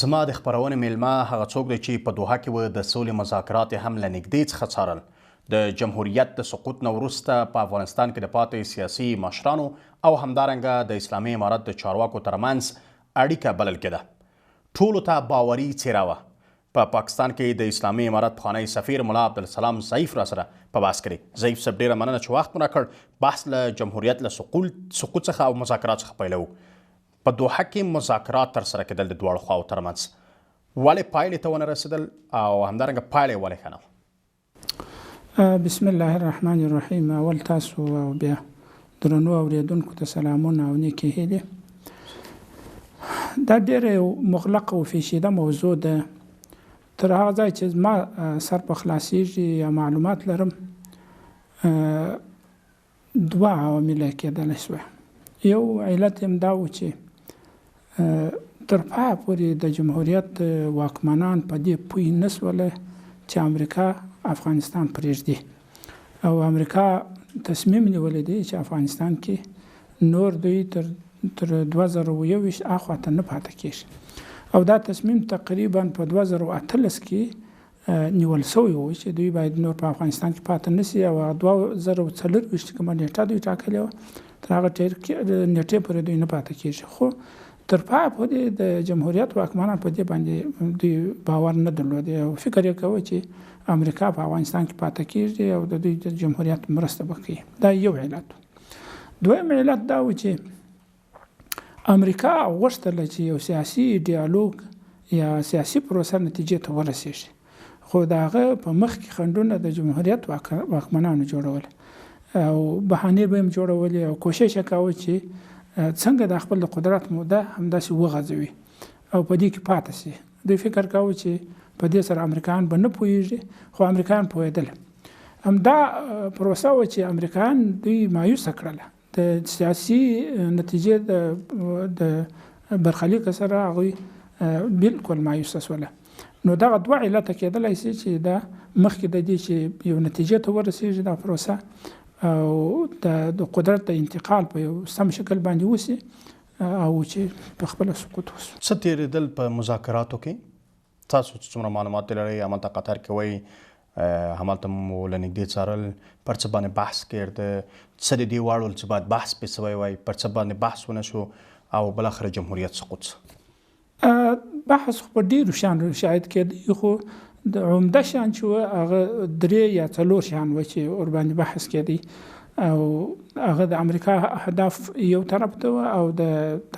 زما د خپرونې میلمه هغه څوک دی چې په دوحه کې و د سولې مذاکرات هم له نږدې څخه څارل. د جمهوریت د سقوط نه وروسته په افغانستان کې د پاتې سیاسي مشرانو او همدارنګه د اسلامي امارت د چارواکو ترمنځ اړیکه بلل کېده. ټولو ته باوري څیره وه. په پاکستان کې د اسلامي امارت پخوانی سفیر ملا عبدالسلام ضعیف را سره په بحث کې دی. ضعیف صاحب ډېره مننه چې وخت مو راکړ. بحث له جمهوریت له سقوط څخه او مذاکرات څخه پیلوو. په دوحه کې مذاکرات ترسره کېدل د دواړو خواو ترمنځ، ولې پایلې ته ونه رسېدل او همدارنګه پایلې ولې ښه نه وه؟ بسم الله الرحمن الرحیم. اول تاسو او بیا درنو اورېدونکو ته سلامونه او نیکې هیلې. دا ډېره مغلقه او پیچیده موضوع ده. تر هغه ځای چې زما سر په خلاصېږي یا معلومات لرم، دوه عوامل کېدلی شوه. یو علت هم دا و چې تر پایه پورې د جمهوریت واکمنان په دې پوه نه شوله چې امریکا افغانستان پرېږدي، او امریکا تصمیم نیولی دی چې افغانستان کې نور دوی تر 2021 اخواته نه پاتې کېږي. او دا تصمیم تقریبا په 2018 کې نیول شوی و چې دوی باید نور په افغانستان کې پاتې نه شي، او 2024 کومه نیټه دوی ټاکلې وه تر هغه نیټې پورې دوی نه پاتې کېږي. خو تر پایه پورې د جمهوریت واکمنان په دې باندې دوی باور نه درلودی او فکر یې کوه چې امریکا په افغانستان کې پاتې کېږي او د دوی د جمهوریت مرسته به کوي. دا یو علت. دویم علت دا و چې امریکا غوښتله چې یو سیاسي ډیالوګ یا سیاسي پروسه نتیجې ته ورسېږي، خو د هغه په مخ کې خنډونه د جمهوریت واکمنانو جوړول او بهانې به هم جوړولې او کوشش یې کاوه چې څنګه د خپل قدرت موده همداسې وغځوي او په دې کې پاتې شي. دوی فکر کاوه چې په دې سره امریکایان به نه پوهېږي، خو امریکایان پوهېدل. همدا پروسه و چې امریکایان دوی مایوسه کړله. د سیاسي نتیجې د برخلیک سره هغوی بالکل مایوسه شوله. نو دغه دوه علته کېدلی شي چې دا مخکې د دې چې یو نتیجې ته ورسېږي دا پروسه او د قدرت د انتقال په یو سم شکل باندې وشي او چې په خپله سقوط وشو. څه تېرېدل په مذاکراتو کې؟ تاسو څومره معلومات لرئ؟ همالته قطر کې وایي همالته مو له نږدې څارل، پر څه باندې بحث کېده؟ څه د دې واړول چې باید بحث پرې شوی وای، پر څه باندې بحث ونه شو او بالاخره جمهوریت سقوط؟ بحث خو په ډېرو شیانو شاید کېدی، خو د عمده شیان چې وه هغه 3 یا 4 شیان وه چې ورباندې بحث کېدی، او هغه د امریکا اهداف یو طرف ته وه او د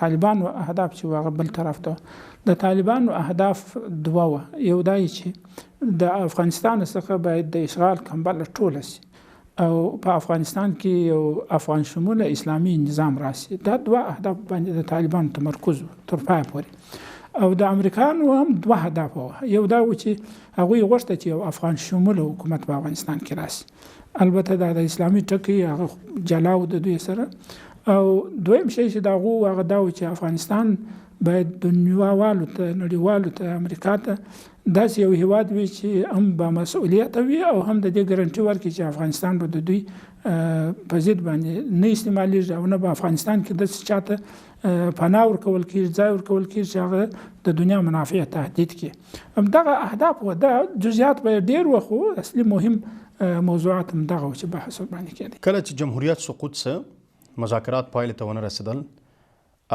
طالبانو اهداف چې وه هغه بل طرف ته وه. د طالبانو اهداف 2 وه. یو دا چې د افغانستان څخه باید د اشغال کمبله ټوله شي او په افغانستان کې یو افغان شموله اسلامي نظام راشي. دا 2 اهداف باندې د طالبانو تمرکز تر پایه پورې. او د امریکایانو هم 2 هدف وه. یو دا و چې هغوی غوښته چې یو افغان شموله حکومت په افغانستان کې راشي. البته دا د اسلامي ټکي هغه جلا و د دوی سره. او دویم شی چې د هغو هغه دا و چې افغانستان باید دنیاوالو ته نړیوالو ته امریکا ته داسې یو هیواد وي چې هم با مسؤلیت وي او هم د دې ګارنټي ورکړي چې افغانستان به د دوی په ضد باندې نه استعمالیږي او نه به افغانستان کې داسې چاته پناه ورکول کېږي، ځای ورکول کېږي چې هغه د دنیا منافع تهدید کړي. همدغه اهداف وه. دا جزئیات به ډېر وه، خو اصلي مهم موضوعات همدغه وه چې بحث ورباندې کېدی. کله چې جمهوریت سقوط څه مذاکرات پایلې ته ونه رسېدل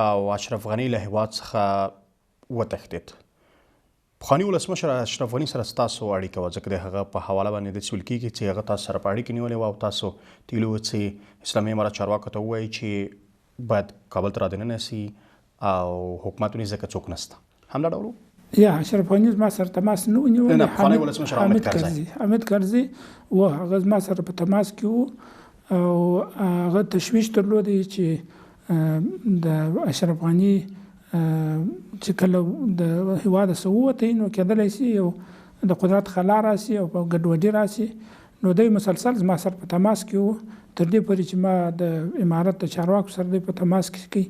او اشرف غني له هېواد څخه وتښتېد، پخواني ولسمشر اشرف غني سره ستاسو اړیکه وه؟ ځکه د هغه په حواله باندې داسې ویل کېږي چې هغه تاسو سره په اړیکه نیولې وه او تاسو تیلي وه چې اسلامي امارت چارواکو ته ووایي چې باید کابل ته رادننه شي او حکومت ونیسي ځکه څوک نشته. همدا ډول یا اشرف غني زما سره تماس نه و نیولی. پخوانی ولسمشر حامد کرزي و هغه زما سره په تماس کې و او هغه تشویش درلودی چې د اشرف غني چې کله د هېواده څه ووتی نو کېدلی شي یو د قدرت خلا راشي او په ګډوډي راشي. نو دوی مسلسل زما سره په تماس کې و تر دې پورې چې ما د امارت د چارواکو سره دوی په تماس کې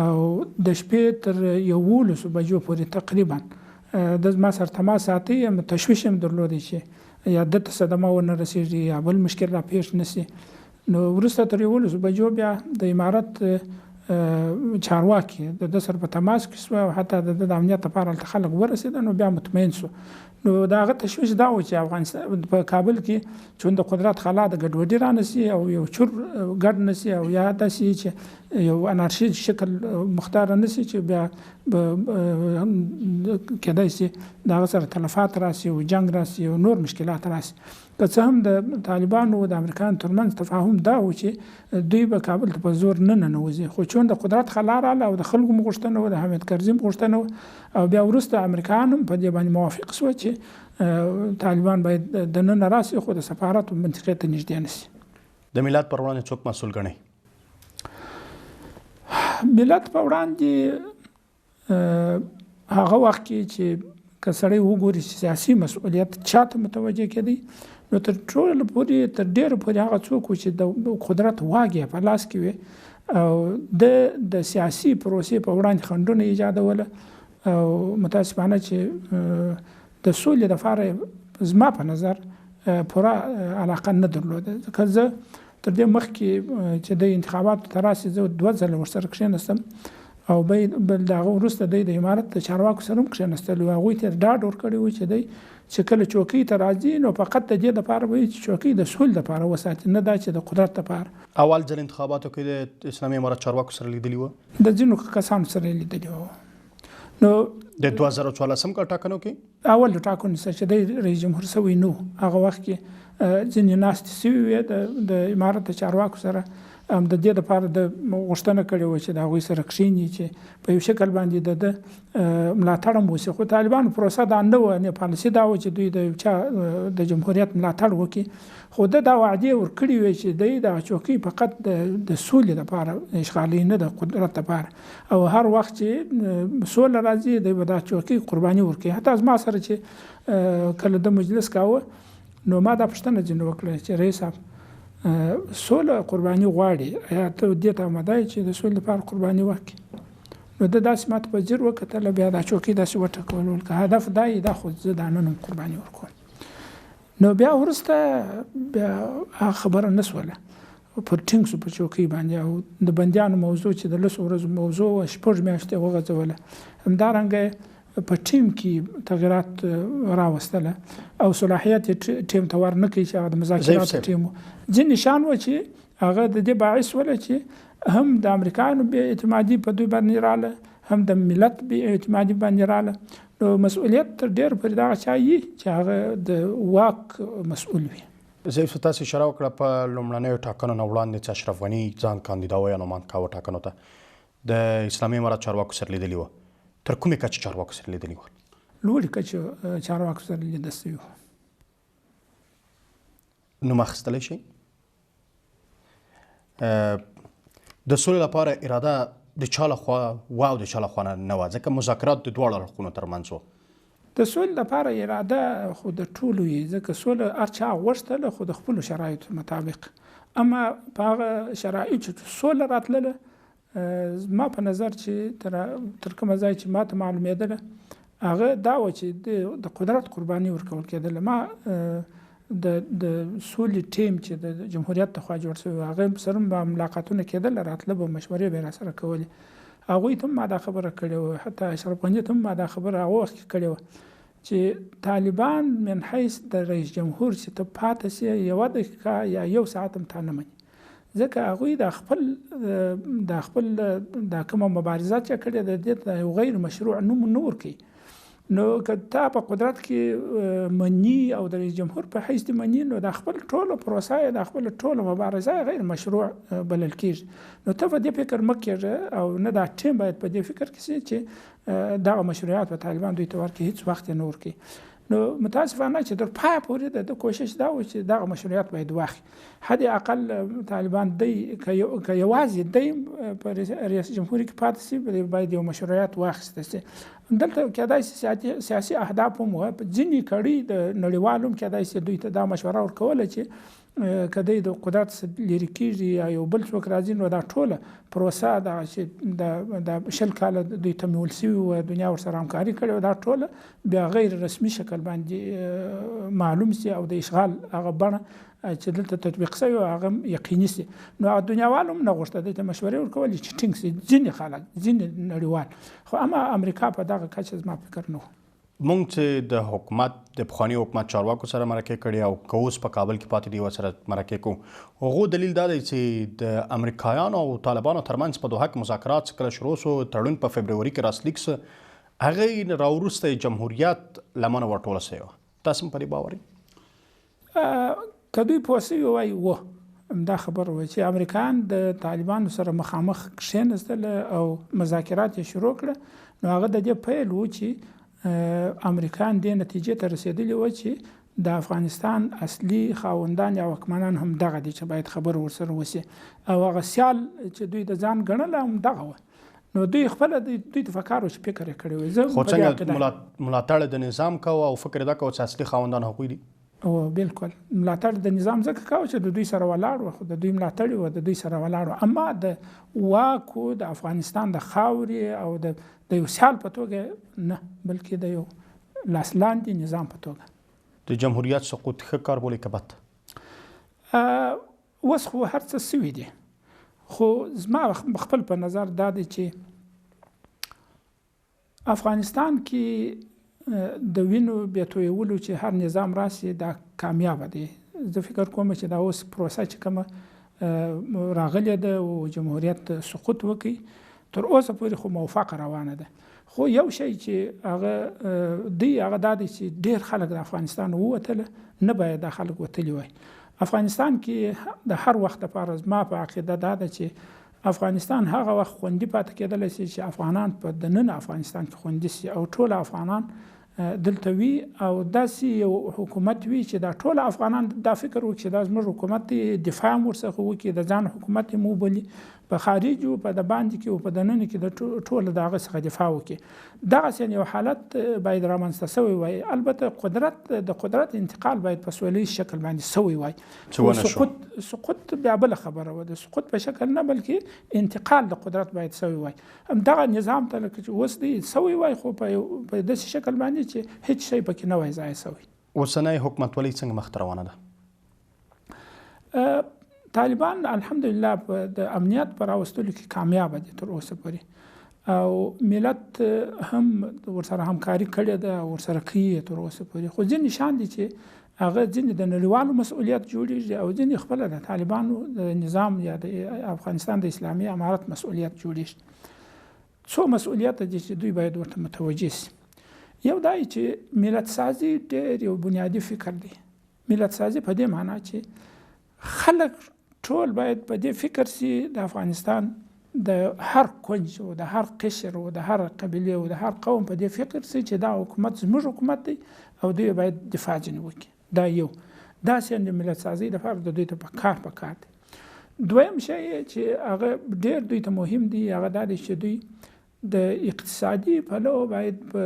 او د شپې تر 11 بجو پورې تقریبا د زما سره تماس ساتي. تشویش هم درلودی چې یا دته صدمه ونه رسېږي یا بل مشکل را پیښ نه شي. نو وروسته تر 11 بجو بیا د امارت چارواکي د ده سره په تماس کې شوه او حتی د ده د امنیت لپاره هلته خلک ورسېدل نو بیا مطمئن شو. نو د هغه تشویش دا و چې افغانستان په کابل کې چون د قدرت خلا د ګډوډي را نسي او یو چور ګډ نسي او یا داسې چې یو انارشي شکل مختار نسي چې بیا کېدای شي د هغه سره تلفات راسي او جنګ راسي او نور مشکلات راسي. که څه هم د طالبانو او د امریکایانو ترمنځ تفاهم دا و چې دوی به کابل ته په زور نه ننوځي، خو چون د قدرت خلا راغله او د خلکو غوښتنه وه، د حامد کرزي غوښتنه وه، او بیا وروسته امریکایان هم په دې باندې موافق شوه چې طالبان باید دننه راسي خو د سفارت منطقې ته نږدې نه سي. د ملت پر وړاندې څوک مسؤل ګڼئ؟ ملت په وړاندې هغه وخت کې چې که سړی وګوري چې سیاسي مسؤلیت چاته متوجه کېدی نو تر ټولو پورې تر ډېره پورې هغه څوک و چې د قدرت واګ یې په لاس کې وي او د سیاسي پروسې په وړاندې خنډونه ایجادوله او متاسفانه چې د سولې لپاره زما په نظر پوره علاقه نه درلوده. ځکه زه تر دې مخکې چې د انتخاباتو ته راسي زه 2 ځله ورسره کښېنستم او بل د هغه وروسته دی د امارت د چارواکو سره هم کښېنستلي وو. هغوی ته ډاډ ورکړی و چې دی چې کله چوکۍ ته راځي نو فقط د دې دپاره به وي چې چوکۍ د سولې دپاره وساتي، نه دا چې د قدرت دپاره. اول ځل انتخاباتو کې د اسلامي امارت چارواکو سره لیدلي وو؟ د ځینو کسانو سره یې لیدلي وو. نو د 2014 کال ټاکنو کې اول ټاکنو سره چې دی رئیس جمهور سوی نو هغه وخت کې ځینې ناستې سوي وې د امارت د چارواکو سره هم د دې لپاره د غوښتنه کړې وه چې د هغوی سره کښېني چې په یو شکل باندې د ملاتړ هم وشي. خو طالبانو پروسه دا نه وه، پالیسي دا وه چې دوی د یو چا د جمهوریت ملاتړ وکړي، خو ده دا وعدې ورکړې وې چې دی دغه چوکۍ فقط د سولې لپاره اشغالي، نه د قدرت لپاره، او هر وخت چې سوله راځي دی به دا چوکۍ قرباني ورکوي. حتی زما سره چې کله د مجلس کاوه نو ما دا پوښتنه ځینې وکړه چې رئیس صاحب سوله قرباني غواړي، ایا ته دې ته آماده یې چې د سولې لپاره قرباني وکړي؟ نو ده داسې ماته په ځیر وکتله، بیا دا چوکۍ داسې وټکولو که هدف دا یې دا خو زه دا نن هم قرباني ورکوم. نو بیا وروسته بیا هغه خبره نه سوله، پر ټینګ سو په چوکۍ باندې، او د بندیانو موضوع چې د 10 ورځو موضوع وه 6 میاشتې وغځوله. همدارنګه په ټیم کې تغیرات راوستله او صلاحیت ټیم ته ور نه کوي چې هغه د مذاکراتو ټیم و. ځینې شیان و چې هغه د دې باعث وله چې هم د امریکایانو بې اعتمادي په دوی باندې راله، هم د ملت بې اعتمادي باندې راله. نو مسؤلیت تر ډېر پورې دغه چا وي چې هغه د واک مسؤول وي. ضعیف صاحب تاسې اشاره وکړه په لومړنیو ټاکنو نه وړاندې چې اشرف غني ځان کاندیداوه یا نومان کاوه ټاکنو ته، د اسلامي امارت چارواکو سره لیدلي وه. تر کومې کچې چارواکو سره لیدلي وه؟ لوړې کچې چارواکو سره لیده سوي وه. نوم اخیستلی شئ؟ د سولې لپاره اراده د چا لخوا وه او د چا لخوا نه وه؟ ځکه مذاکرات د دواړو اړخونو ترمنځ وه. د سولې لپاره اراده خو د ټولو وي، ځکه سوله هر چا غوښتله خو د خپلو شرایطو مطابق. اما په هغه شرایطو چې سوله راتلله زما په نظر چې تر کومه ځای چې ما ته معلومېدله هغه دا و چې د قدرت قرباني ورکول کېدله. ما د سولې ټیم چې د جمهوریت لخوا جوړ شوی هغه سره به ملاقاتونه کېدل، راتله به مشورې به یې راسره کولې. هغوی ته هم ما دا خبره کړې وه، حتی اشرف غني ته هم ما دا خبره هغه وخت کې کړې وه چې طالبان من حیث د رئیس جمهور چې ته پاتې سې 1 دقیقه یا 1 ساعت هم تا نه مني، ځکه هغوی د خپل دا کومه مبارزه چې کړې د دې ته یو غیر مشروع نوم نه ورکوي. نو که تا په قدرت کې مني او د رئیس جمهور په حیث دې مني نو د خپل ټوله پروسه یې د خپل ټوله مبارزه غیر مشروع بلل کېږي. نو ته په دې فکر مه کېږه او نه دا ټیم باید په دې فکر کې سي چې دغه مشروعیت په طالبان دوی ته ورکړي، هېڅ وخت یې نه ورکوي. نو متاسفانه چې تر پایه پورې د کوشش دا و چې دغه مشروعیت باید واخلي. حد اقل طالبان دی که یوازې دی په ریاست جمهوري کې پاتې سي باید یو مشروعیت واخیسته سي. دلته کېدای سي سیاسي اهداف هم وه، ځینې کړي د نړیوالو هم کېدای سي دوی ته دا مشوره ورکوله چې که دی د قدرت لرې کېږي یا یو بل څوک راځي نو دا ټوله پروسه دغه چې د 20 کاله دوی ته نیول سوي وه، دنیا ورسره همکاري کړې وه، دا ټوله بیا غیر رسمي شکل شکل باندې معلوم سي او د اشغال هغه بڼه چې دلته تطبیق شوی هغه یقیني سي. نو دنیاوال هم نه غوښته دې ته مشورې ورکولې چې ټینګ سي ځینې خلک ځینې نړیوال، خو اما امریکا په دغه کچه زما فکر نه و. مونږ چې د حکومت د پخواني حکومت چارواکو سره مرکې کړې او که اوس په کابل کې پاتې دي ورسره مرکې کوو، هغو دلیل دا دی چې د امریکایانو او طالبانو ترمنځ په دوحه کې مذاکرات چې کله شروع سو تړون په فبروري کې راسلیک سو، هغې راوروسته جمهوریت لمنه ورټوله سوې وه. تاسو هم په دې باور یې؟ که دوی پوه سوي وای همدا خبره وه چې امریکایان د طالبانو سره مخامخ کښېنستل او مذاکرات یې شروع کړه، نو هغه د دې پیل و چې امریکایان دې نتیجې ته رسېدلي وه چې د افغانستان اصلي خاوندان یا واکمنان هم دغه دي چې باید خبره ورسره وشي، او هغه سیال چې دوی د ځان ګڼله هم دغه وه. نو دوی خپله دوی ته فکر و چې فکر یې کړی وی. خو څنګه ملاتړ د نظام کوه او فکر یې دا کوه چې اصلي خاوندان هغوی دي؟ او بالکل ملاتړ د نظام ځکه کوه چې د دوی سره ولاړ وه، خو د دوی ملاتړ و د دوی سره ولاړ وه، اما د واکو د افغانستان د خاورې او د یو سیال په توګه نه، بلکې د یو لاسلاندې نظام په توګه. د جمهوریت سقوط ښه کار بولئ که بد؟ اوس خو هر څه سوي دي، خو زما خپل په نظر دا دی چې افغانستان کې د وینو بیا تویولو چې هر نظام راسي دا کامیابه دی. زه فکر کوم چې دا اوس پروسه چې کومه راغلې ده او جمهوریت سقوط وکړي تر اوسه پورې خو موفقه روانه ده. خو یو شی چې هغه دی هغه دا دی چې ډېر خلک د افغانستان ووتله، نه باید دا خلک وتلي وای. افغانستان کې د هر وخت لپاره زما په عقیده دا ده چې افغانستان هغه وخت خوندي پاتې کېدلی شي چې افغانان په دننه افغانستان کې خوندي سي او ټول افغانان دلته وي، او داسې یو حکومت وي چې دا ټول افغانان دا فکر وکړي چې دا زموږ حکومت دی، دفاع هم ورڅخه وکړي، د ځان حکومت یې وبولي، په خارج او په د باندې کې او په دننه کې د ټول د هغه څخه دفاع وکړي. دغسې یو حالت باید رامنځته سوی وای. البته د قدرت انتقال باید په سوله ییز شکل باندې سوی وای. سقوط بیا بله خبره وه، د سقوط په شکل نه بلکې انتقال د قدرت باید سوی وای. همدغه نظام ته لکه چې اوس دی سوی وای، خو په داسې شکل باندې چې هیڅ شی پکې نه وای ضایع سوی. اوسنی حکومتولي څنګه مخته روانه ده؟ طالبان الحمدلله د امنیت پر راوستلو کې کامیاب دي تر اوسه پورې، او ملت هم ورسره همکاري کړې ده، ورسره کوي تر اوسه پورې. خو ځینې شان دي چې هغه ځینې د نړیوالو مسؤلیت جوړېږي او ځینې خپله د طالبانو د نظام یا د افغانستان د اسلامي امارت مسؤلیت جوړېږي. څو مسؤلیت دي چې دوی باید ورته متوجه سي. یو دا چې ملت سازي ډېر یو بنیادي فکر دی. ملت سازي په دې معنا چې خلک ټول باید په دې فکر سي د افغانستان د هر کنج او د هر قشر او د هر قبیله او د هر قوم په دې فکر سي چې دا حکومت زموږ حکومت دی او دوی باید دفاع ځنې وکړي. دا یو داسې د ملت سازي دپاره د دوی ته پکار دی. دویم شی چې هغه ډېر دوی ته مهم دی هغه دا دی چې دوی د اقتصادي پلو باید په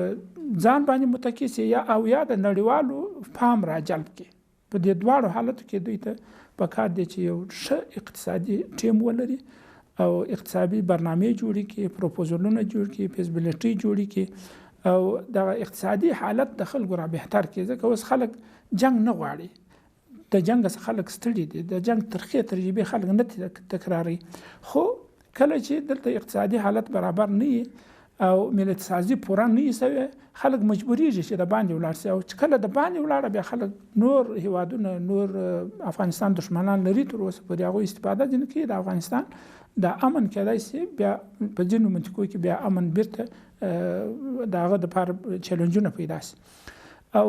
ځان باندې متکي سي او یا د نړیوالو پام را جلب کړي. په دې دواړو حالتو کې دوی ته پکار دی چې یو ښه اقتصادي ټیم ولري او اقتصادي برنامې جوړې کړي، پروپوزلونه جوړ کړي، فیزبیلیټي جوړې کړي او د اقتصادي حالت د خلکو را بهتر کړي. ځکه اوس خلک جنگ نه غواړي، د جنگ څخه خلک ستړي دي، د جنگ ترخې تجربې خلک نه تکراري. خو کله چې دلته اقتصادي حالت برابر نه وي او ملت سازي پوره نه وي سوی، خلک مجبوریږي چې د باندې ولاړ سي، او چې کله د باندې ولاړه بیا خلک نور هیوادونه نور افغانستان دشمنان لري تر اوسه پورې هغوی استفاده ځینې کوي د افغانستان د امن کېدای سي بیا په ځینو منطقو کې بیا امن بیرته د هغه دپاره چیلنجونه پیدا سي. او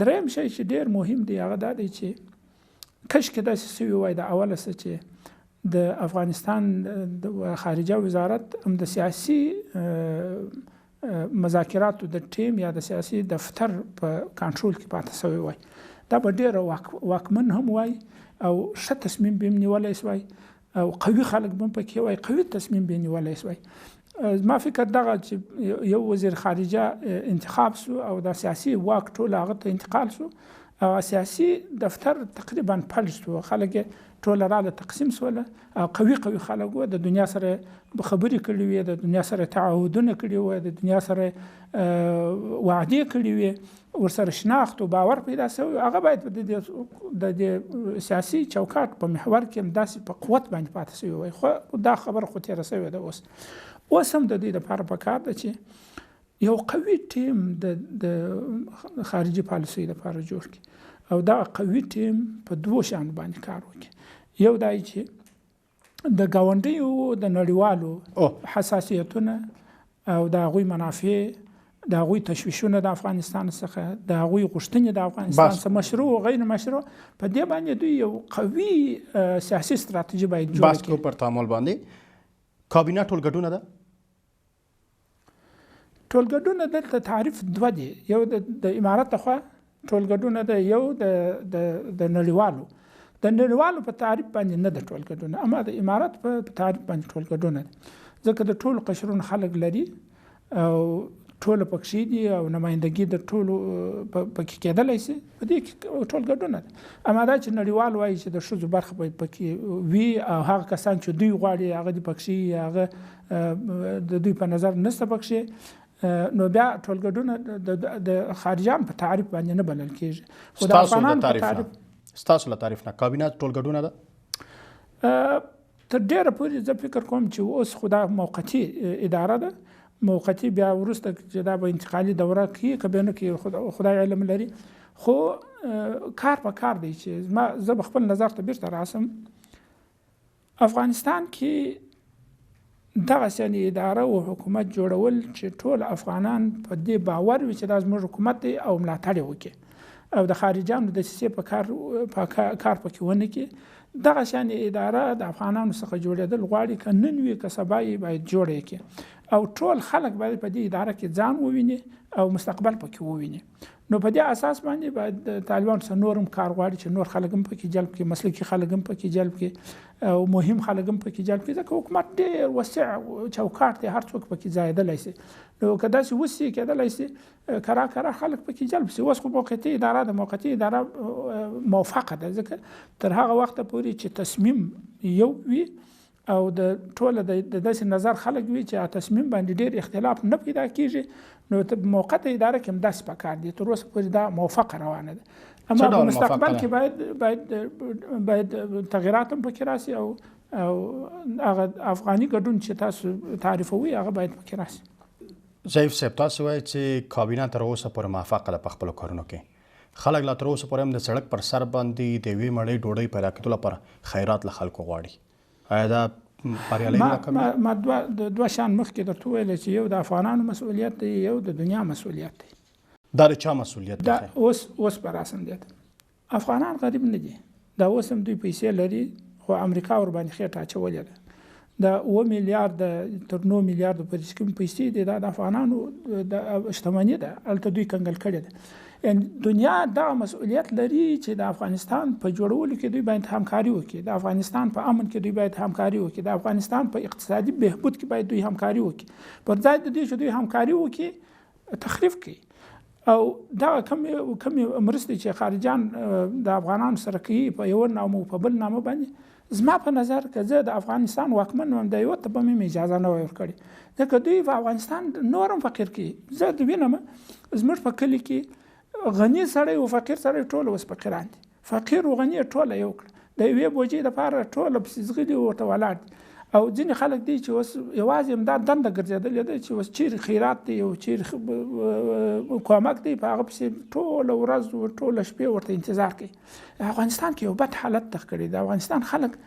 دریم شی چې ډېر مهم دی هغه دا دی چې کشکې داسې سوي وای د اوله څه چې د افغانستان د خارجه وزارت هم د سیاسي مذاکراتو د ټیم یا د سیاسي دفتر په کنټرول کې پاتې سوی وای. دا به ډېر واکمن هم وای او ښه تصمیم به هم نیولی سوای او قوي خلک به هم پکې وای، قوي تصمیم به یې نیولی سوای. زما فکر دغه چې یو وزیر خارجه انتخاب سو او د سیاسي واک ټول هغه ته انتقال سو او سیاسي دفتر تقریبا فلج سو، خلک ټول راله تقسیم سوله او قوي خلک وو، د دنیا سره خبرې کړې وې، د دنیا سره تعهدونه کړي وو، د دنیا سره وعدې کړي وې، ورسره شناخت او باور پیدا شوی هغه باید د سیاسي چوکاټ په محور کې هم داسې په قوت باندې پاتې شوی وای خو دا خبره خو تېره شوې ده اوس هم د دې لپاره پکار ده چې یو قوي ټیم د خارجي پالیسۍ لپاره جوړ کړي او دا قوي ټیم په دوو شیانو باندې کار وکړي یو دا چې د ګاونډیو د نړیوالو حساسیتونه او د هغوی منافع د هغوی تشویشونه د افغانستان څخه د هغوی غوښتنې د افغانستان څخه مشروع او غیر مشروع په دې باندې دوی یو قوي سیاسي ستراتیژي باید جوړ کړي. بحث کو پر تعامل باندې کابینه ټولګډونه ده. ټولګډونه دلته تعریف دوه دي، یو د امارت لخوا ټولګډونه ده، یو د نړیوالو په تعریف باندې نه ده ټولګډونه، اما د امارت په تعریف باندې ټولګډونه ده ځکه د ټولو قشرونو خلک لري او ټول پکښې دي او نمایندګي د ټولو پکې کېدلی شي، په دې کې ټولګډونه ده. اما دا چې نړیوال وایي چې د ښځو برخه باید پکې وي او هغه کسان چې دوی غواړي هغه دې پکښې هغه د دوی په نظر نشته پکښې، نو بیا ټولګډونه د خارجیان په تعریف باندې نه بلل کېږي. خو د افغانانو په تعریف ستاسو له تعریف نه کابینه ټولګډونه ده؟ تر ډیره پورې زه فکر کوم چې اوس خو دا موقتي اداره ده، موقتي بیا وروسته چې دا به انتقالي دوره کړي که بیا نه کړي خدای علم لري، خو کار په کار دی چې زه به خپل نظر ته بیرته راسم. افغانستان کې دغسې اداره او حکومت جوړول چې ټول افغانان په دې باور وي چې دا زموږ حکومت دی او ملاتړ یې وکړي او د خارجیانو د دسیسې په کار پکې ونه کړي. دغه شان اداره د افغانانو څخه جوړېدل غواړي که نن وي که سبا یې باید جوړه کړي او ټول خلک باید په دې اداره کې ځان وویني او مستقبل پکې وویني. نو په دې اساس باندې باید د طالبانو څخه نور هم کار غواړي چې نور خلک هم پکې جلب کړي، مسلکي خلک هم پکې جلب کړي او مهم خلک هم پکې جلب کړي ځکه حکومت ډېر وسیع چوکاټ دی، هر څوک پکې ځایېدلی شي. نو که داسې وسي کېدلی شي کرا خلک پکې جلب شي. اوس خو موقتي اداره ده، موقتي اداره موفقه ده ځکه تر هغه وخته پورې چې تصمیم یو وي او د ټوله د داسې نظر خلک وي چې تصمیم باندې ډېر اختلاف نه پیدا کېږي، نو موقته اداره کې هم داسې پکار دي. تر اوسه پورې دا موفقه روانه ده، اما په مستقبل کې باید تغییرات هم پکې راسي او هغه افغاني ګډون چې تاسو تعریفوي هغه باید پکې راسي. ضعیف صاحب تاسو وایئ چې کابینه تر اوسه پورې موفقه ده په خپلو کارونو کې، خلک لا تر اوسه پورې هم د سړک پر سر باندې د یوې مړۍ ډوډۍ پیدا کېدو لپاره خیرات له خلکو غواړي. آیا دا بریالی ناکامي؟ ما دوه شیان مخکې درته وویل چې یو د افغانانو مسؤلیت دی، یو د دنیا مسؤلیت دی. دا د چا مسؤلیت دی؟ اوس به راسم دی. افغانان غریب نه دي، دا اوس هم دوی پیسې لري خو امریکا ورباندې خېټه اچولې ده. دا 9 میلیارد تر 9 میلیارد پورې کوم پیسې دي دا د افغانانو د شتمني ده، هلته دوی کنګل کړې ده. یعنې دنیا دغه مسؤلیت لري چې د افغانستان په جوړولو کې دوی باید همکاري وکړي، د افغانستان په امن کې دوی باید همکاري وکړي، د افغانستان په اقتصادي بهبود کې باید دوی همکاري وکړي. پر ځای د دې چې دوی همکاري وکړي تخریب کوي او دغه کمې مرستې چې خارجیان د افغانانو سره کوي په یو نامه او په بل نامه باندې، زما په نظر که زه د افغانستان واکمن وم د یوه ته به مې اجازه نه وای ورکړې ځکه دوی په افغانستان نور هم فقیر کوي. زه د وینم زموږ په کلي کې غني سړی او فقیر سړی ټول اوس فقیران دي، فقیر او غني ټوله یو کړه، د یوې بوجۍ دپاره ټوله پسې ځغلي ورته ولاړ دي. او ځینې خلک دی چې اوس یوازې همدا دنده ګرځېدلې ده چې اوس چیرې خیرات دی او چیرې کومک دی په هغه پسې ټوله ورځ ټوله شپې ورته انتظار کوي. افغانستان کې یو بد حالت تخ کړی د افغانستان خلک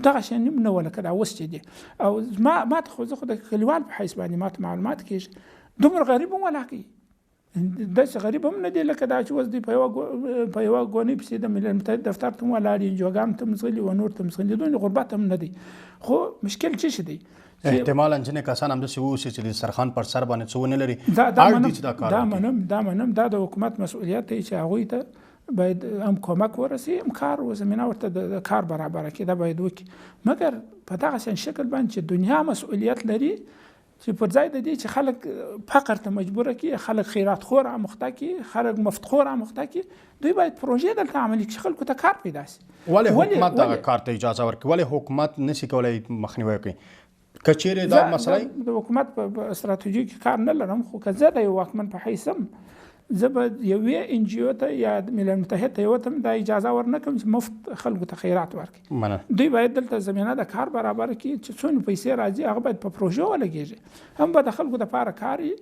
دغه شی نیم نه ولکه دا اوس چې دی. او ما ته خو زه خو د کلیوال په حیث باندې ماته معلومات کېږي دومره غریب هم ولا کوي، داسې غریب هم نه دی لکه دا چې اوس دی په یوه ګونۍ پسې د ملل متحد دفتر ته هم ولاړ دي، انجوګانو ته هم ځغلي و نور ته هم ځغلي، دوی غربت هم نه دی. خو مشکل څه شی دی؟ احتمالا ځینې کسان همداسې واوسي چې د سرخان پر سر باندې څه ونه لري، اړ دي چې دا کار وکړي. دا منم دا د حکومت مسؤلیت دی چې هغوی ته باید هم کومک ورسي، هم کار و زمینه ورته د کار برابره کړي، دا باید وکړي. مګر په دغسې شکل باندې چې دنیا مسؤلیت لري چې پر ځای د دې چې خلک فقر ته مجبوره کړي، خلک خیرات خور اموخته کړي، خلک مفتخور اموخته کړي، دوی باید پروژې دلته عملي کړي چې خلکو ته کار پیدا شي. ولې حکومت دغه کار ته اجازه ورکړي؟ ولې حکومت نشي کولی مخنیوی وکړي؟ که چیرې دا مسله د حکومت په ستراتیژي کې کار نه لرم، خو که زه د یو واکمن په حیث یم زه به یوې NGO ته یا ملل متحد ته وتم دا اجازه ورنکړم چې مفت خلکو ته خیرات ورکړي. دوی باید دلته زمینه د کار برابر کړي چې څونه پیسې راځي هغه باید په پروژو ولګېږي، هم به د خلکو دپاره کار وي،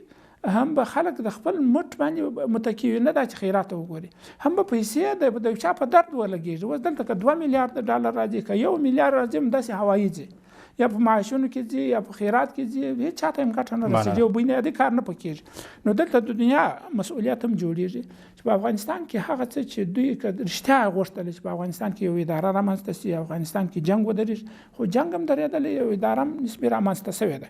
هم به خلک د خپل مټ باندې متکي وي، نه دا چې خیرات وګوري، هم به پیسې د چا په درد ولګېږي. اوس دلته که 2 میلیارد ډالر راځي که 1 میلیارد راځي همداسې هوایي ځي یا په معاشونو کې ځي یا په خیرات کې ځي، هېڅ چاته هم ګټه نه رسېږي او بنیادي کار نه پکېږي. نو دلته د دنیا مسؤلیت هم جوړېږي چې په افغانستان کې هغه څه چې دوی که رښتیا غوښتل چې په افغانستان کې یو اداره رامنځته شي، افغانستان کې جنګ ودرېږي، خو جنګ هم درېدلی، یو اداره هم نسبي رامنځته شوې ده.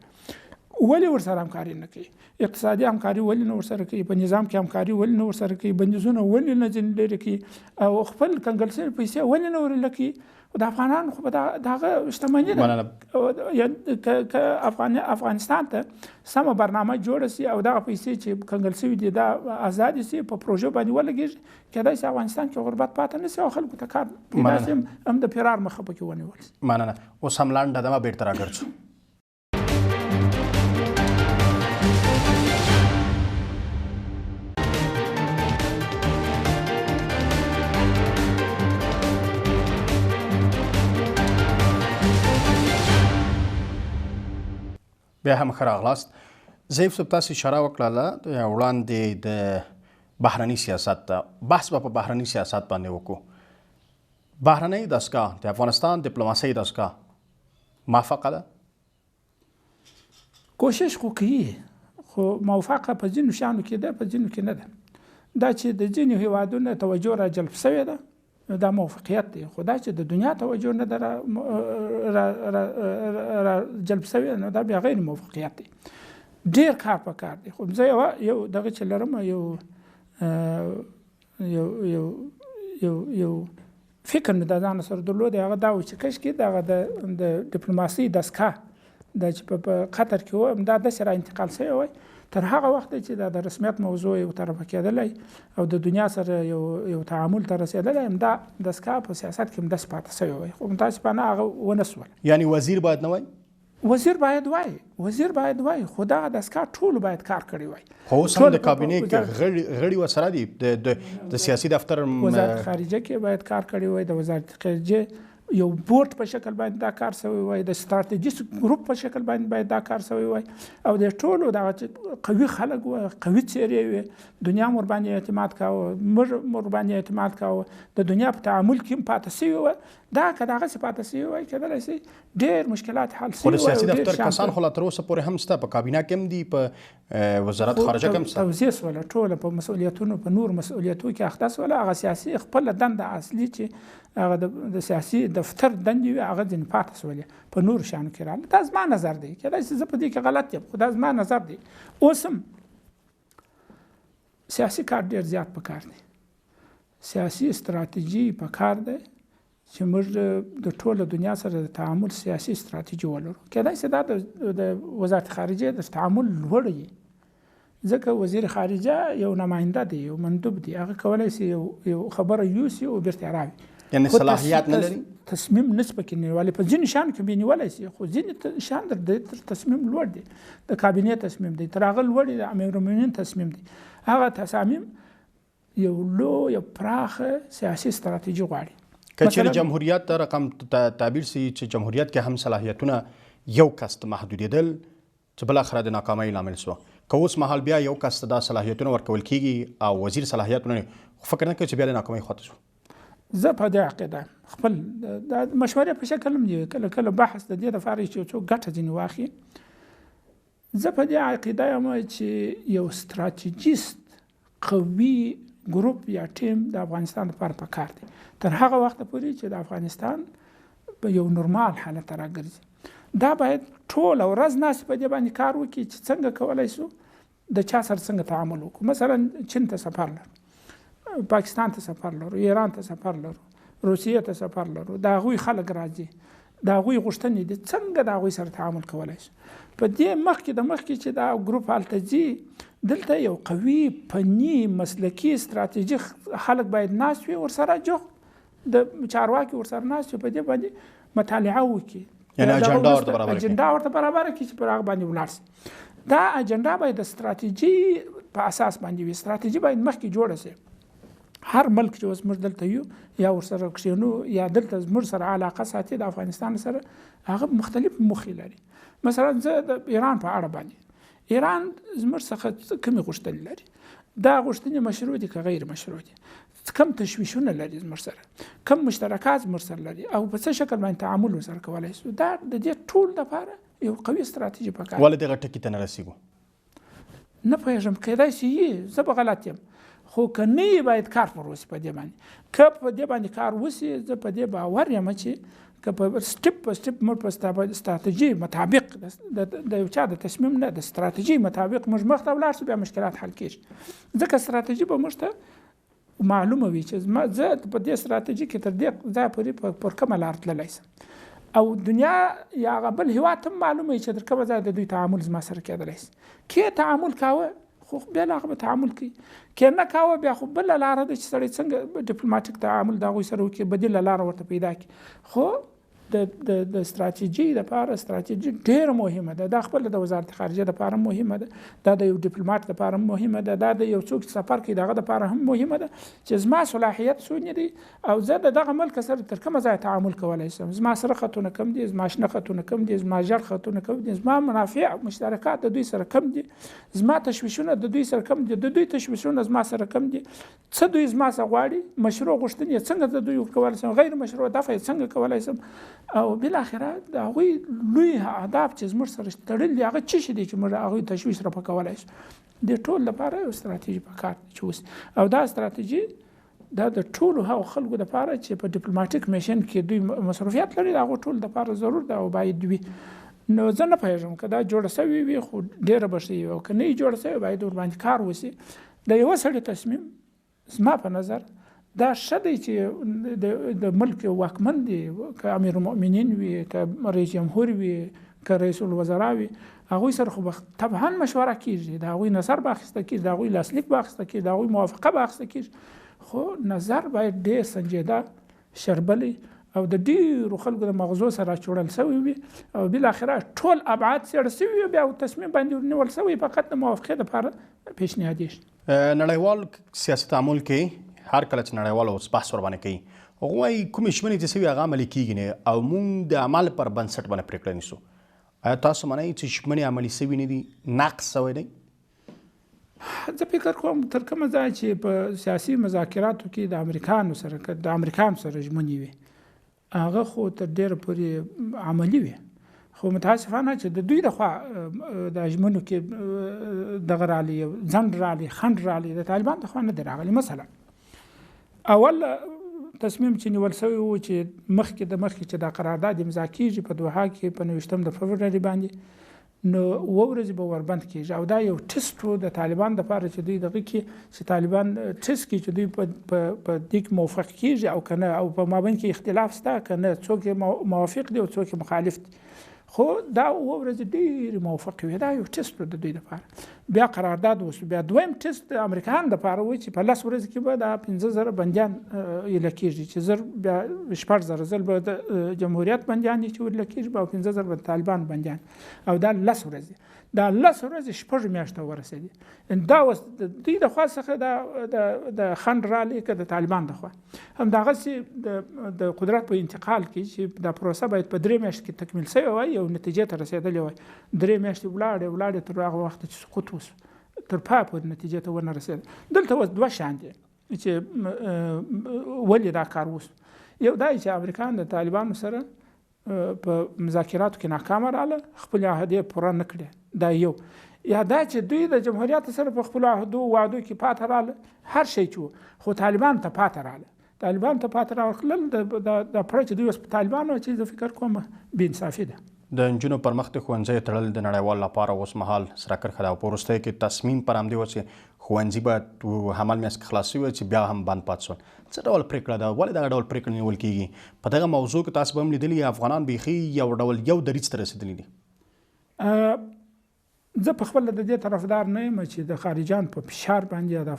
ولې ورسره همکاري نه کوي؟ اقتصادي همکاري ولې نه ورسره کوي؟ په نظام کې همکاري ولې نه ورسره کوي؟ بندیزونه ولې نه ځینې لرې کوي؟ او خپل کنګل شوي پیسې ولې نه ورله کوي؟ د افغانانو خو به د هغه شتمني ده که افغانستان ته سمه برنامه جوړه سي او دغه پیسې چې کنګل شوي دي دا ازادې سي، په پروژو باندې ولګېږي، کېدای سي افغانستان کې غربت پاتې نه سي او خلکو ته کار پیدا سي، هم د فرار مخه پکې ونیول سي. مننه. اوس هم لنډه دمه بیرته راګرځو. بیا هم ښه راغلاست. ضعیف صاحب تاسې اشاره وکړله وړاندې د بهرني سیاست ته. بحث به په بهرني سیاست باندې وکړو. بهرنۍ دستګاه د افغانستان ډیپلوماسۍ دستګاه موفقه ده؟ کوشش خو کوي، خو موفقه په ځینو شیانو کې ده، په ځینو کې نه ده. دا چې د ځینو هیوادونو توجه را جلب شوې ده دا موفقیت دی، خو دا چې د دنیا توجه نه ده را جلب شوې نو دا بیا غیر موفقیت دی. ډېر کار پکار دی. خو زه یو دغه چې لرم یو فکر مې د ځان سره درلود، هغه دا و چې کشکې دغه د ډیپلوماسۍ دستګاه دا چې په قطر کې و دا داسې را انتقال شوی وای تر هغه وخت چې دا د رسمیت موضوع یو طرفه کېدلی او د دنیا سره یو تعامل ته رسېدلی، همدا دستګاه په سیاست کې همداسې پاتې شوی وای، خو متاسفانه هغه ونه سول. یعنی وزیر باید نه وای؟ وزیر باید وای، خو دغه دستګاه ټولو باید کار کړی وای. خو اوس هم د کابینې کې غړي ورسره دي، د سیاسي دفتر وزارت خارجه کې باید کار کړی وای، د وزارت خارجه یو بورډ په شکل باندې دا کار شوی وای، د ستراتیژیک ګروپ په شکل باید دا کار شوی وای، او د ټولو دغه قوي خلک وو، قوي څېرې وې، دنیا مور باندې اعتماد کاوه، موږ مور باندې اعتماد کاوه، د دنیا په تعامل کې هم پاتې شوي وه. دا که دغسې پاتې شوي وای کېدلی شي ډېر مشکلات حل شوي وای. خو د سیاسي دفتر کسان خو لا تر اوسه پورې هم شته، په کابینه کې هم دي، په وزارت خارجه کې هم شته. توزیع شوله ټوله په مسؤلیتونو، په نور مسؤلیتونو کې اخته شوله. هغه سیاسي خپله دنده اصلي چې هغه د سیاسي دفتر دندې وي هغه ځینې پاتې شولې، په نورو شیانو کې راغله. دا زما نظر دی، کېدای شي زه په دې کې غلط یم، خو دا زما نظر دی. اوس هم سیاسي کار ډېر زیات پکار دی، سیاسي استراتیژي پکار دی چې موږ د ټوله دنیا سره د تعامل سیاسي استراتیژي ولرو. کېدای شي دا د وزارت خارجه د تعامل لوړ وي، ځکه وزیر خارجه یو نماینده دی، یو مندوب دی، هغه کولی شي یو خبره یوسي او بیرته راوړي. یعنی صلاحیت نه لري، تصمیم نسبه کې نیولای، په ځینې شیانو کې نیولی شي، خو ځینې شیان تر تصمیم لوړ دی، د کابینې تصمیم دی، تر هغه لوړ دی د امیرالمؤمنین تصمیم دی. هغه تصامیم یو لویه پراخه سیاسي استراتیژي غواړي. که چېرې جمهوریت ته رقم تعبیر سي چې جمهوریت کې هم صلاحیتونه یو کس ته محدودېدل چې بالاخره د ناکامۍ لامل شوه، که اوس مهال بیا یو کس ته دا صلاحیتونه ورکول کېږي او وزیر صلاحیت ونه لري، خو فکر نه کوي چې بیا د ناکامۍ خواته شو؟ زه په دې عقیده خپل د مشورې په شکل هم دی، کله کله بحث د دې دپاره چې څوک ګټه ځینې واخلي. زه په دې عقیده یم چې یو ستراتیژیست قوي ګروپ یا ټیم د افغانستان لپاره پکار دی، تر هغه وخته پورې چې د افغانستان په یو نورمال حالت ته راګرځي. دا باید ټوله ورځ ناستې په دې باندې کار وکړي چې څنګه کولی شو د چا سره څنګه تعامل وکړو. مثلا چین ته سفر لرو، پاکستان ته سفر لرو، ایران ته سفر لرو، روسیې ته سفر لرو، د هغوی خلک راځي، د هغوی غوښتنې دي، څنګه د هغوی سره تعامل کولی شو. په دې مخکې چې دا ګروپ هلته ځي، دلته یو قوي فني مسلکي استراتیژي خلک باید ناست وي، ورسره جوخ د چارواکي ورسره ناست وي، په دې باندې مطالعه وکړي، یعنې اجنډا ورته برابره کړي چې پر هغه باندې ولاړ شي. دا اجنډا باید د استراتیژي په اساس باندې وي. ستراتیژي باید مخکې جوړه شي. هر ملک چې اوس موږ دلته یو یا ورسره کښېنو یا دلته زموږ سره علاقه ساتي د افغانستان سره، هغه مختلف موخې لري. مثلا زه د ایران په اړه باندې، ایران زموږ څخه کومې غوښتنې لري؟ دا غوښتنې مشروع دي که غیر مشروع دي؟ کم تشویشونه لري زموږ سره، کم مشترکات زموږ سره لري، او په څه شکل باندې تعامل ورسره کولی شو؟ دا د دې ټول لپاره یو قوي استراتیژي پکار. ولې دغه ټکي ته نه رسیږو؟ نه پوهېږم، کیدای شي زه به غلط یم، خو که نه یې باید کار پر وسي په دې باندې. که په دې باندې کار وسي، زه په دې باور یم چې که په سټپ په سټپ موږ په ستراتیژي مطابق د یو چا د تصمیم نه، د ستراتیژي مطابق موږ مخته ولاړ شو، بیا مشکلات حل کېږي. ځکه ستراتیژي به موږ ته معلومه وي چې زه په دې ستراتیژي کې تر دې ځایه پورې پر کومه لار تللی شم، او دنیا یا هغه بل هېواد ته معلومه وي چې تر کومه ځایه د دوی تعامل زما سره کېدلی شي. کې تعامل کاوه خو بیا له هغه به تعامل کوي، کې نه کاوه بیا خو بله لاره ده چې سړی څنګه ډیپلوماټیک تعامل د هغوی سره وکړي، بدیله لاره ورته پیدا کړي. خو د استراتیژي لپاره استراتیژي ډېره مهمه ده. دا خپل د وزارت خارجه لپاره مهمه ده، دا د یو ډیپلوماټ لپاره مهمه ده، دا د یو څوک چې سفر کوي دغه لپاره هم مهمه ده چې زما صلاحیت څونه دی او زه د دغه ملک سره تر کومه ځایه تعامل کولی شم. زما سره خطونه کم دي، زما شنه خطونه کم دي، زما ژړ خطونه کم دي، زما منافع مشترکات د دوی سره کم دي، زما تشویشونه د دوی سره کم دي، د دوی تشویشونه زما سره کم دي. څه دوی زما څخه غواړي، مشروع غوښتنې څنګه د دوی ورکولی شم، غیر مشروع دفع یې څنګه کولی شم، او بالاخره د هغوی لوی اهداف چې زموږ سره تړلي دي هغه څه شي دي چې موږ هغوی تشویش را پکولی شو. د ټول لپاره یو ستراتیژي پکار دی چې اوس، او دا ستراتیژي دا د ټولو هغو خلکو لپاره چې په ډیپلوماټیک میشن کې دوی مصروفیت لري د هغو ټولو لپاره ضرور ده او باید وي. نو زه نه پوهېږم که دا جوړه سوې وي خو ډېره به ښه وي، او که نه وي جوړه سوې باید ورباندې کار وشي. د یوه سړي تصمیم زما په نظر دا ښه دی چې د ملک واکمن دی، که امیر المؤمنین وي، که رئیس جمهور وي، که رئیس الوزرا وي، هغوی سره خو به طبعا مشوره کېږي، د هغوی نظر به اخیسته کېږي، د هغوی لاسلیک به اخیسته کېږي، د هغوی موافقه به اخیسته کېږي، خو نظر باید ډېر سنجیده، شربلی او د ډېرو خلکو د مغزو سره چوړل سوی وي، او بالاخره ټول ابعاد څېړل سوي وي، بیا تصمیم باندې ورنیول سوی فقط د موافقې لپاره پیشنهادېږي. نړیوال سیاسي تعامل کې هر کله چې نړیوال اوس بحث ورباندې کوي، هغه وایي کومې ژمنې چې سوي هغه عملي کېږي نه، او موږ د عمل پر بنسټ باندې پرېکړه نیسو. آیا تاسو منئ چې ژمنې عملي سوي نه دي، نقص سوی دی؟ زه فکر کوم تر کومه ځایه چې په سیاسي مذاکراتو کې د امریکانو سره ژمنې وي، هغه خو تر ډېره پورې عملي وي، خو متاسفانه چې د دوی لخوا د ژمنو کې دغه راغلي، ځنډ راغلي، خنډ راغلي، د طالبان لخوا نه دی راغلی. مثلا اول تصمیم چې نیول سوی و چې مخکې چې دا قرارداد امضا کېږي په دوحه کې په 29 د فبروري باندې، نو 2 ورځې به وربند کېږي، او دا یو ټیسټ و د طالبان دپاره چې دوی دغه کې چې طالبان ټیسټ کړي چې دوی په دې کې موافق کېږي او که نه، او په مابین کې اختلاف شته که نه، څوک موافق دي او څوک مخالف دي. خو دا 2 ورځې ډېرې موافقې وې، دا یو ټیسټ و د دوی دپاره. بیا قرارداد وشو، بیا دویم ټیسټ د امریکایانو دپاره و چې په 10 ورځې کې به دا 15,000 بندیان ایله کېږي، چې بیا 6,000 ځل به د جمهوریت بندیان چې ایله کېږي، او 15,000 به د طالبان بندیان، او دا 10 ورځې. دا 10 ورځې 6 میاشتې ورسېدې. دا اوس د دوی د خوا څخه د خنډ راغلی که د طالبان د خوا. همدغسې د قدرت په انتقال کې چې دا پروسه باید په 3 میاشتې کې تکمیل شوې وای او نتیجې ته رسېدلې وای، 3 میاشتې ولاړې تر هغه وخته چې سقوط وشو، تر پای پورې نتیجې ته ونه رسېده. دلته اوس 2 شیان دي چې ولې دا کار وشو. یو دا چې امریکایان د طالبانو سره په مذاکراتو کې ناکامه راغله، خپل عهدې پوره نه کړې، دا یو. یا دا چې دوی د جمهوریت سره په خپلو عهدو وعدو کې پاته راغله، هر شی چې و، خو طالبان ته پاته راغله. طالبان ته پاته راغلل د پړه چې دوی اوس په طالبانو چې زه فکر کوم بې انصافي ده. د نجونو پر مخ د ښوونځیو تړل د نړیوال لپاره اوس مهال سره کرښه ده، او په وروستیو کې تصمیم پر همدې و چې ښوونځي باید حمل میاشت کې خلاص شوي چې بیا هم بند پاتې شول. څه ډول پرېکړه ده؟ ولې دغه ډول پرېکړه نیول کېږي؟ په دغه موضوع کې تاسو به هم لیدلي افغانان بیخي یو دریځ ته رسېدلي دي. زه په خپله د دې طرفدار نه یم چې د خارجیانو په فشار باندې د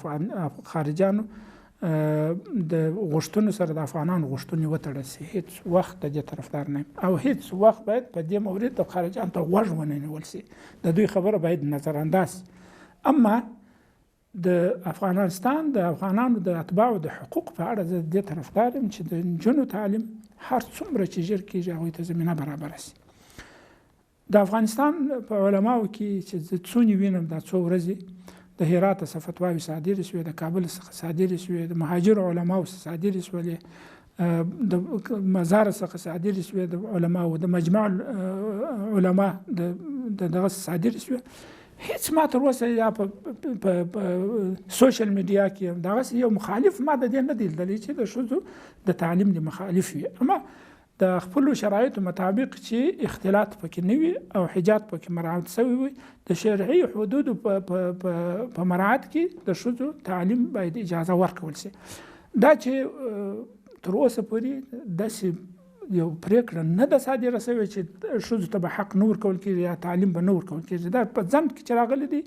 خارجیانو د غوښتنو سره د افغانانو غوښتنې وتړل شي. هیڅ وخت د دې طرفدار نه یم، او هیڅ وخت باید په دې مورد د خارجیانو ته غوږ ونه نیول شي، د دوی خبره باید نظر انداز شي. اما د افغانستان د افغانانو د اتباعو د حقوق په اړه زه دې طرفدار یم چې د نجونو تعلیم هر څومره چې ژر کېږي هغوی ته زمینه برابره شي. د افغانستان په علماو کې چې زه څونې وینم دا څو ورځې د هرات څخه فتواوې صادرې شوې، د کابل څخه صادرې شوې، د مهاجرو علماو څخه صادرې شولې، د مزار څخه صادرې شوې، د علماو د مجمع علما دغه صادرې شوې. هیڅ ما تر اوسه یا په سوشل میډیا کې دغسې یو مخالف ما د دې نه دی لیدلی چې د ښځو د تعلیم د مخالف وي. اما د خپلو شرایطو مطابق چې اختلاط پکې نه وي او حجاب پکې مراعات شوی وي، د شرعي حدودو په مراعات کې د ښځو تعلیم باید اجازه ورکول شي. دا چې تر اوسه پورې داسې یو پریکړه نه ده صادره شوې چې ښځو ته به حق نه ورکول کېږي یا تعلیم به نه ورکول کېږي. دا په ځنډ کې چې راغلی دی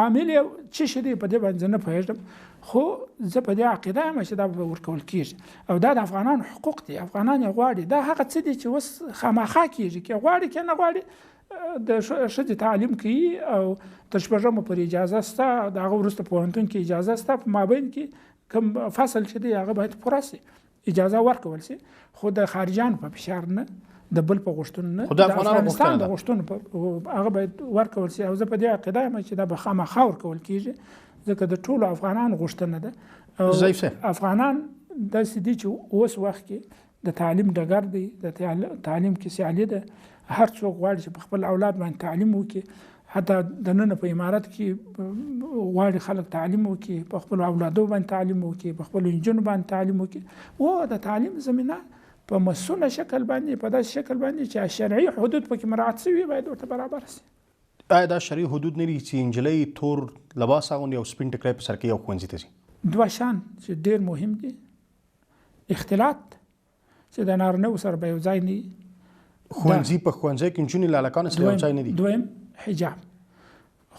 عامل یې څه شی دی په دې باندې زه نه پوهېږم، خو زه په دې عقیده یم چې دا به ورکول کېږي او دا د افغانانو حقوق دي. افغانان یې غواړي. دا هغه څه دي چې اوس خامخا کېږي، که غواړي که نه غواړي د ښځې تعلیم کوي او تر شپږمه پورې اجازه شته، د هغه وروسته پوهنتون کې اجازه شته، په مابین کې کوم فصل چې دی هغه باید پوره شي، اجازه ورکول شي، خو د خارجیانو په فشار نه، د بل په غوښتنو نه، د افغانستان د غوښتنو هغه باید ورکول شي. او زه په دې عقیده یم چې دا به خامخا ورکول کېږي، ځکه د ټولو افغانانو غوښتنه ده. او افغانان داسې دي چې اوس وخت کې د تعلیم ډګر دی، د تعلیم کې سیالي ده، هر څوک غواړي چې په خپل اولاد باندې تعلیم وکړي. حتی د نن په امارت کې غواړي خلک تعلیم وکړي، په خپل اولادو باندې تعلیم وکړي، په خپل نجونو باندې تعلیم وکړي. او د تعلیم زمینه په مسونه شکل باندې، په داسې شکل باندې چې شرعي حدود پکې مراعات شوي باید ورته برابر شي. آیا دا شرعي حدود نه دي چې نجلۍ تور لباس اغوندي او سپین ټکری په سر کې یو ښوونځي ته ځي؟ دوه شیان چې ډېر مهم دي، اختلاط چې د نارینهو سره به یو ځای نه وي، ښوونځي په ښوونځي کې نجونې له هلکانو سره یو ځای نه دي. دویم حجاب،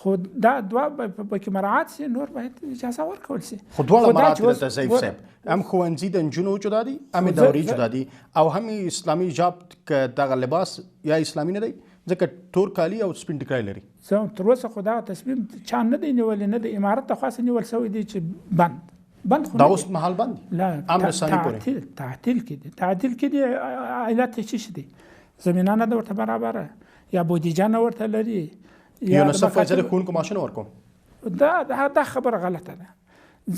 خو دا دوه پکې مراعات شي، نور باید اجازه ورکول شي. خو دواړه مراعات دي د ضعیف صاحب، هم ښوونځي د نجونو جدا دي، هم دوري جدا دي، او هم اسلامي حجاب که دغه لباس یا اسلامي نه دی، ځکه تور کالي او سپین ټکری لري. زه تر اوسه خو دغه تصمیم چا نه دی نیولی، نه د امارت د خوا نیول شوی دی چې بند خو دا اوس مهال بند دي، لا امر ثاني پورې تعطیل کې دي. تعطیل کې دي علت یې څه دی؟ زمینه نه ده ورته برابره، یا بودیجه نه ورته لري، یونیسف وایي زه د ښوونکو معاشونه ورکوم. دا خبره غلطه ده.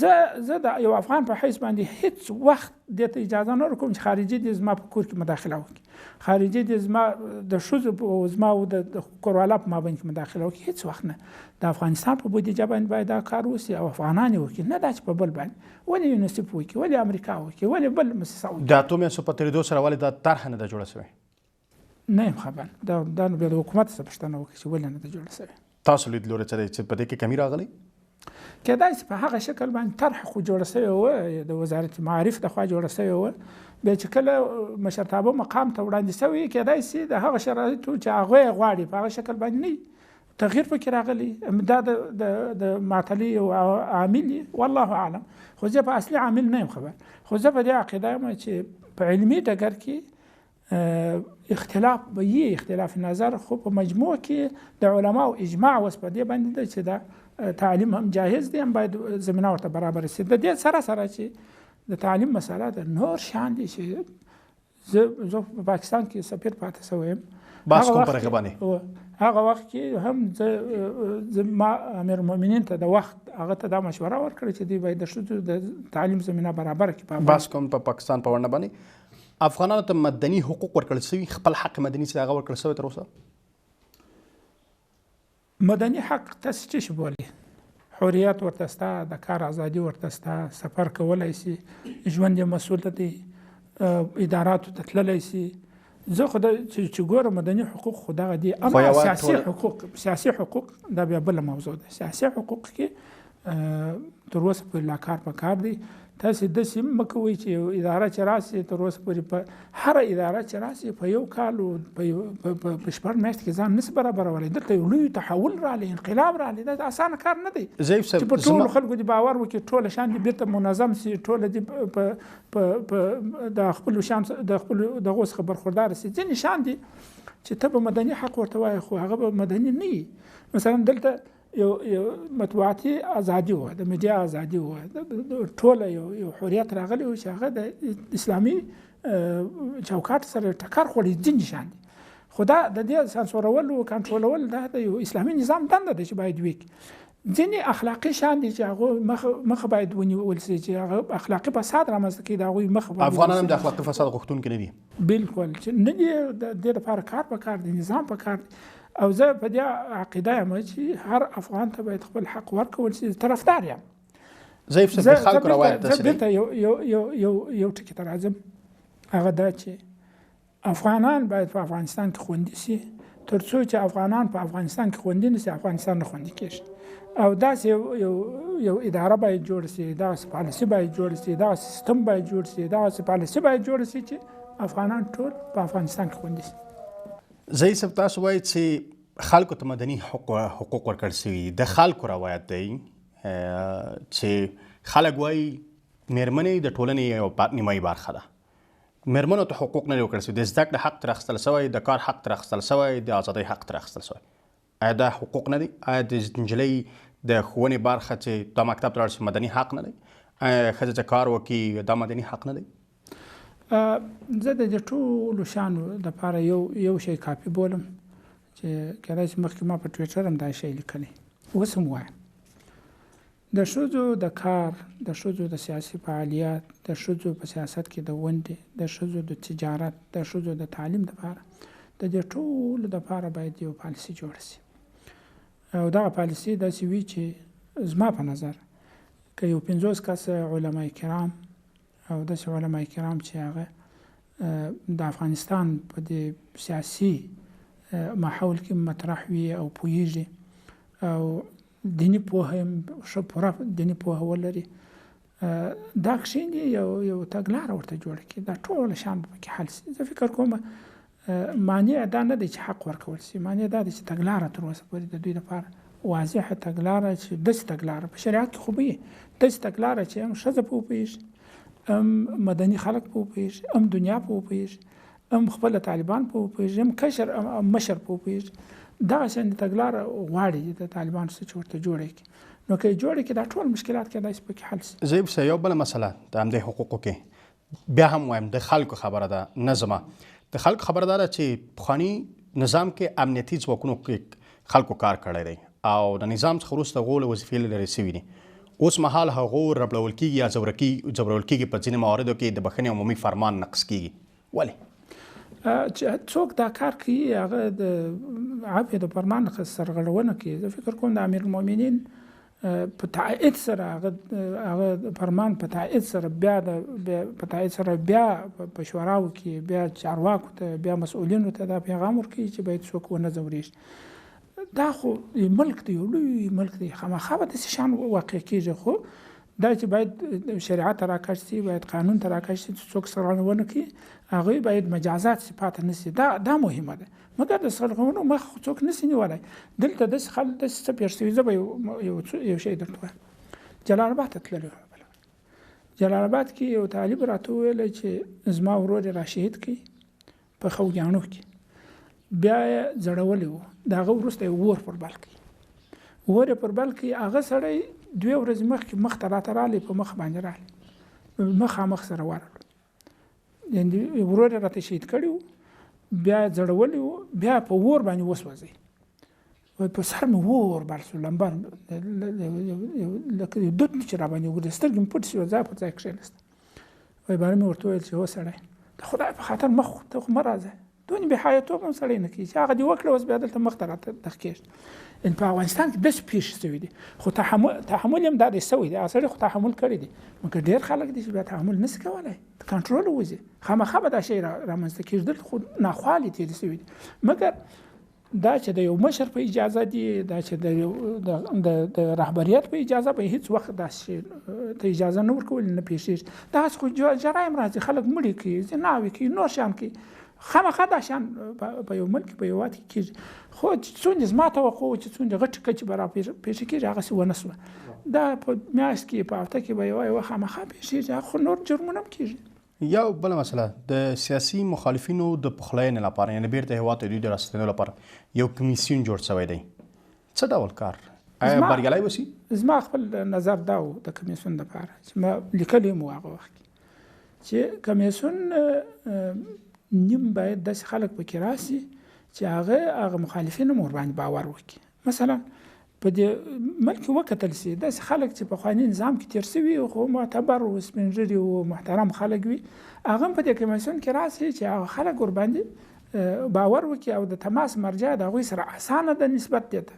زه د یو افغان په حیث باندې هیڅ وخت دې ته اجازه نه ورکوم چې خارجي دې زما په کور کې مداخله وکړي، خارجي دې زما د ښځو زما او د کوروالا په مابین کې مداخله وکړي، هیڅ وخت نه. د افغانستان په بودیجه باندې باید دا کار وشي او افغانان یې وکړي، نه دا چې په بل باندې. ولې یونیسف وکړي، ولې امریکا وکړي، ولې بل مؤسسه وکړي؟ د اتو میاشتو په تېرېدو سره ولې دا طرحه نه ده جوړه شوې؟ نه یم خبر. دا نو بیا د حکومت څخه پوښتنه وکړي چې ولې نه ده جوړه شوې. تاسو لیدلوري څه دی چې په دې کې کمی راغلی؟ کېدای شي په هغه شکل باندې طرح خو جوړه شوې وه، د وزارت معارف د خوا جوړه شوې وه، بیا چې کله مشرتابه مقام ته وړاندې شوې کېدای شي د هغه شرایطو چې هغه یې غواړي په هغه شکل باندې نه تغییر پکې راغلی. دا د معطلي یو عامل والله اعلم، خو زه په اصلي عامل نه یم خبر. خو زه په دې عقیده یم چې په علمي ډګر کې اختلاف به وي، اختلاف نظر، خو په مجموع کې د علماو اجماع اوس په دې باندې ده چې دا تعلیم هم جاهز دی، هم باید زمینه ورته برابر شي. د دې سره سره چې د تعلیم مسله د نور شان دي چې زه په پاکستان کې سفیر پاتې شوی یم، بحث کوم پر هغه باندې هغه وخت کې هم ما امیر المؤمنین ته د وخت هغه ته دا مشوره ورکړه چې دوی باید د ښځو د تعلیم زمینه برابر کړي. بحث کوم په پاکستان په ورنه باندې افغانانو ته مدني حقوق ورکړل شوي، خپل حق مدني چې هغه ورکړل شوی تر اوسه؟ مدني حق تاسو څه شی بولئ؟ حریت ورته شته، د کار ازادي ورته شته، سفر کولی شي، ژوند یې مسؤل دی، اداراتو ته تللی شي. زه خو چې ګورم مدني حقوق خو دغه دي، اما سیاسي حقوق دا بیا بله موضوع ده. سیاسي حقوق کې تر اوسه پورې لا کار په کار دی. تاسې داسې مه کوئ چې یو اداره چې راسي تر اوسه پورې په هره اداره چې راسي په یو کال په شپږ میاشتې کې ځان نشي برابرولی. دلته یو لوی تحول راغلی، انقلاب راغلی، دا اسانه کار نه دی چې په ټولو خلکو دې باور وکړي، ټوله شان دې بیرته منظم سي، ټوله دې د خپلو شان د خپلو دغو څخه برخورداره سي. ځینې شان دي چې ته به مدني حق ورته وایې خو هغه به مدني نه وي. مثلا دلته یو مطبوعاتي ازادي وه، د میډیا ازادي وه، ټوله یو حریت راغلی و چې هغه د اسلامي چوکاټ سره ټکر خوړی ځینې شان دي. خو دا د دې سانسورول او کنټرولول دا د یو اسلامي نظام دنده ده چې باید وکړي. ځینې اخلاقي شان دي چې هغه مخه باید ونیول شي چې هغه اخلاقي فساد رامنځته کړي، د هغوی مخه باید افغانان هم د اخلاقي فساد غوښتونکي نه دي. بالکل چې نه دي، د دې لپاره کار پکار دی، نظام پکار دی. او زه په دې عقیده یم چې هر افغان ته باید خپل حق ورکول شي. طرفدار یم. ضعیف صاحب د خلکو روایت داسې دی. زه بیرته یو ټکي ته راځم، هغه دا چې افغانان باید په افغانستان کې خوندي شي. تر څو چې افغانان په افغانستان کې خوندي نه شي، افغانستان نه خوندي کېږي. او داسې یو اداره باید جوړ شي، داسې پالیسي باید جوړ شي، داسې سیستم باید جوړ شي، داسې پالیسي باید جوړ شي چې افغانان ټول په افغانستان کې خوندي شي. ضعیف صاحب تاسو وایئ چې خلکو ته مدني حقوق ورکړل شوي. د خلکو روایت دی چې خلک وایي مېرمنې د ټولنې یو نیمایي برخه ده. مېرمنو ته حقوق نه دي ورکړل شوي. د زده کړې حق ترې اخیستل شوی، د کار حق ترې اخیستل شوی، د ازادۍ حق ترې اخیستل شوی. آیا دا حقوق نه دي؟ آیا د نجلۍ د ښوونې برخه چې دا مکتب ته لاړ شي مدني حق نه دی؟ آیا ښځه چې کار وکړي دا مدني حق نه دی؟ زه د دې ټولو شیانو دپاره یو شی کافي بولم چې کېدای شي مخکې ما په ټویټر هم دا شی لیکلی، اوس هم وایم. د ښځو د کار، د ښځو د سیاسي فعالیت، د ښځو په سیاست کې د ونډې، د ښځو د تجارت، د ښځو د تعلیم دپاره، د دې ټولو دپاره باید یو پالیسي جوړه شي. او دغه پالیسي داسې وي چې زما په نظر که یو 50 کسه علما کرام او داسې علما کرام چې هغه د افغانستان په دې سیاسي ماحول کې مطرح وي او پوهیږي او دیني پوهه ښه پوره دیني پوهه ولري، دا کښېني یو تګلاره ورته جوړه کړي، دا ټول شیان به پکې حل شي. زه فکر کوم معنی دا نه دی چې حق ورکول شي، معنی دا دی چې تګلاره تر اوسه پورې د دوی لپاره واضحه تګلاره چې داسې تګلاره په شریعت کې خو به وي، داسې تګلاره چې هم ښځه په وپوهېږي، هم مدني خلک په وپوهېږي، هم دنیا په وپوهېږي، هم خپله طالبان په وپوهېږي، هم کشر هم مشر په وپوهېږي. دغه شانې تګلاره غواړي د طالبانو څه چې ورته جوړه کړي. نو که یې جوړه کړي دا ټول مشکلات کېدای شي پکې حل شي. ضعیف صاحب یو بله مسله د همدې حقوقو کې بیا هم وایم د خلکو خبره ده، نه زما. د خلکو خبره دا ده چې پخواني نظام کې امنیتي ځواکونو کې خلکو کار کړی دی او د نظام څخه وروسته هغو له وظیفې لرې شوي دي. اوس مهال هغو ربړول کېږي یا ځورول کېږي په ځینې مواردو کې د بخښنې عمومي فرمان نقض کېږي. ولې؟ چې څوک دا کار کوي هغه د عفو د فرمان سرغړونه کوي. زه فکر کوم د امیر المؤمنین په تایید سره هغه فرمان په تایید سره بیا په شوراو کې بیا چارواکو ته بیا مسؤلینو ته دا پیغام ورکوي چې باید څوک ونه ځورېږي. دا خو ملک دی، یو لوی ملک دی، خامخا به داسې شیان واقع کېږي. خو دا چې باید شریعت ته راکش شي، باید قانون ته راکش شي چې څوک سرغړونه ونه کړي، هغوی باید مجازات شي، پاته نه شي. دا مهمه ده. مګر د سرغړونو مخ څوک نه شي نیولی. دلته داسې خلک داسې څه پېښ شوي. زه به یو شی درته وایم. جلال آباد ته تللی وم. جلال آباد کې یو طالب راته وویلی چې زما ورور یې راشهید کړي په خوږیاڼو کې، بیا یې ځړولی و. د هغه وروسته یې اور پر بل کړي. اور یې پر بل کړي. هغه سړی 2 ورځې مخکې مخ ته راته رالی، په مخ باندې رالی، مخامخ سره ورغلو. یعنې ورور یې راته شهید کړي و، بیا یې ځړولی و، بیا په اور باندې وسوځئ. وایي په سر مې اور بل شو، لمبر لکه دود چې راباندې وګرځېد، سترګې مې پټې شوې، ځای پر ځای کښېناستم. وایي باره مې ورته وویل چې هو سړی د خدای په خاطر مخ ته خو مه راځه، دونې بېحیاتوب هم سړی نه کوي چې هغه دې وکړه، اوس بیا دلته مخ ته راته دغه کېږي. په افغانستان کې داسې پېښې شوي دي، خو تحمل هم دا دی شوی دی. هغه سړی خو تحمل کړی دی، مګر ډېر خلک دي چې بیا تحمل نه شي کولی، د کنټرول وځي. خامخا به دا شی رامنځته کېږي. دلته خو ناخوالې تېرې شوي دي. مګر دا چې د یو مشر په اجازه دي، دا چې د رهبریت په اجازه به هیڅ وخت داسې ته اجازه نه ورکول نه پېښېږي. دغسې خو جرایم راځي، خلک مړي کوي، زناوې کوي، نور شیان کوي. خامخا دا شیان په یو ملک په یو هېواد کې کېږي. خو څومره زما توقع و چې څومره غټې کچې به راپېښه کېږي، هغسې ونه شوه. دا په میاشت کې په هفته کې به یوه خامخا پېښېږي، خو نور جرمونه هم کېږي. یو بله مسله د سیاسي مخالفینو د پخلاینې لپاره، یعنې بیرته هېواد ته دوی د راستنېدو لپاره یو کمیسیون جوړ شوی دی. څه ډول کار آیا بریالی وسی؟ زما خپل نظر دا و د کمیسیون دپاره چې ما لیکلی مو هغه وخت کې چې کمیسیون نیم باید داسې خلک پکې راسي چې هغه مخالفین هم ورباندې باور وکړي. مثلا په دې ملک کې وکتل سي داسې خلک چې پخواني نظام کې تېر سوي خو معتبر و سپین ږیري و محترم خلک وي، هغه هم په دې کمیسیون کې راسي چې هغه خلک ورباندې باور وکړي او د تماس مرجع د هغوی سره اسانه ده نسبت دې ته.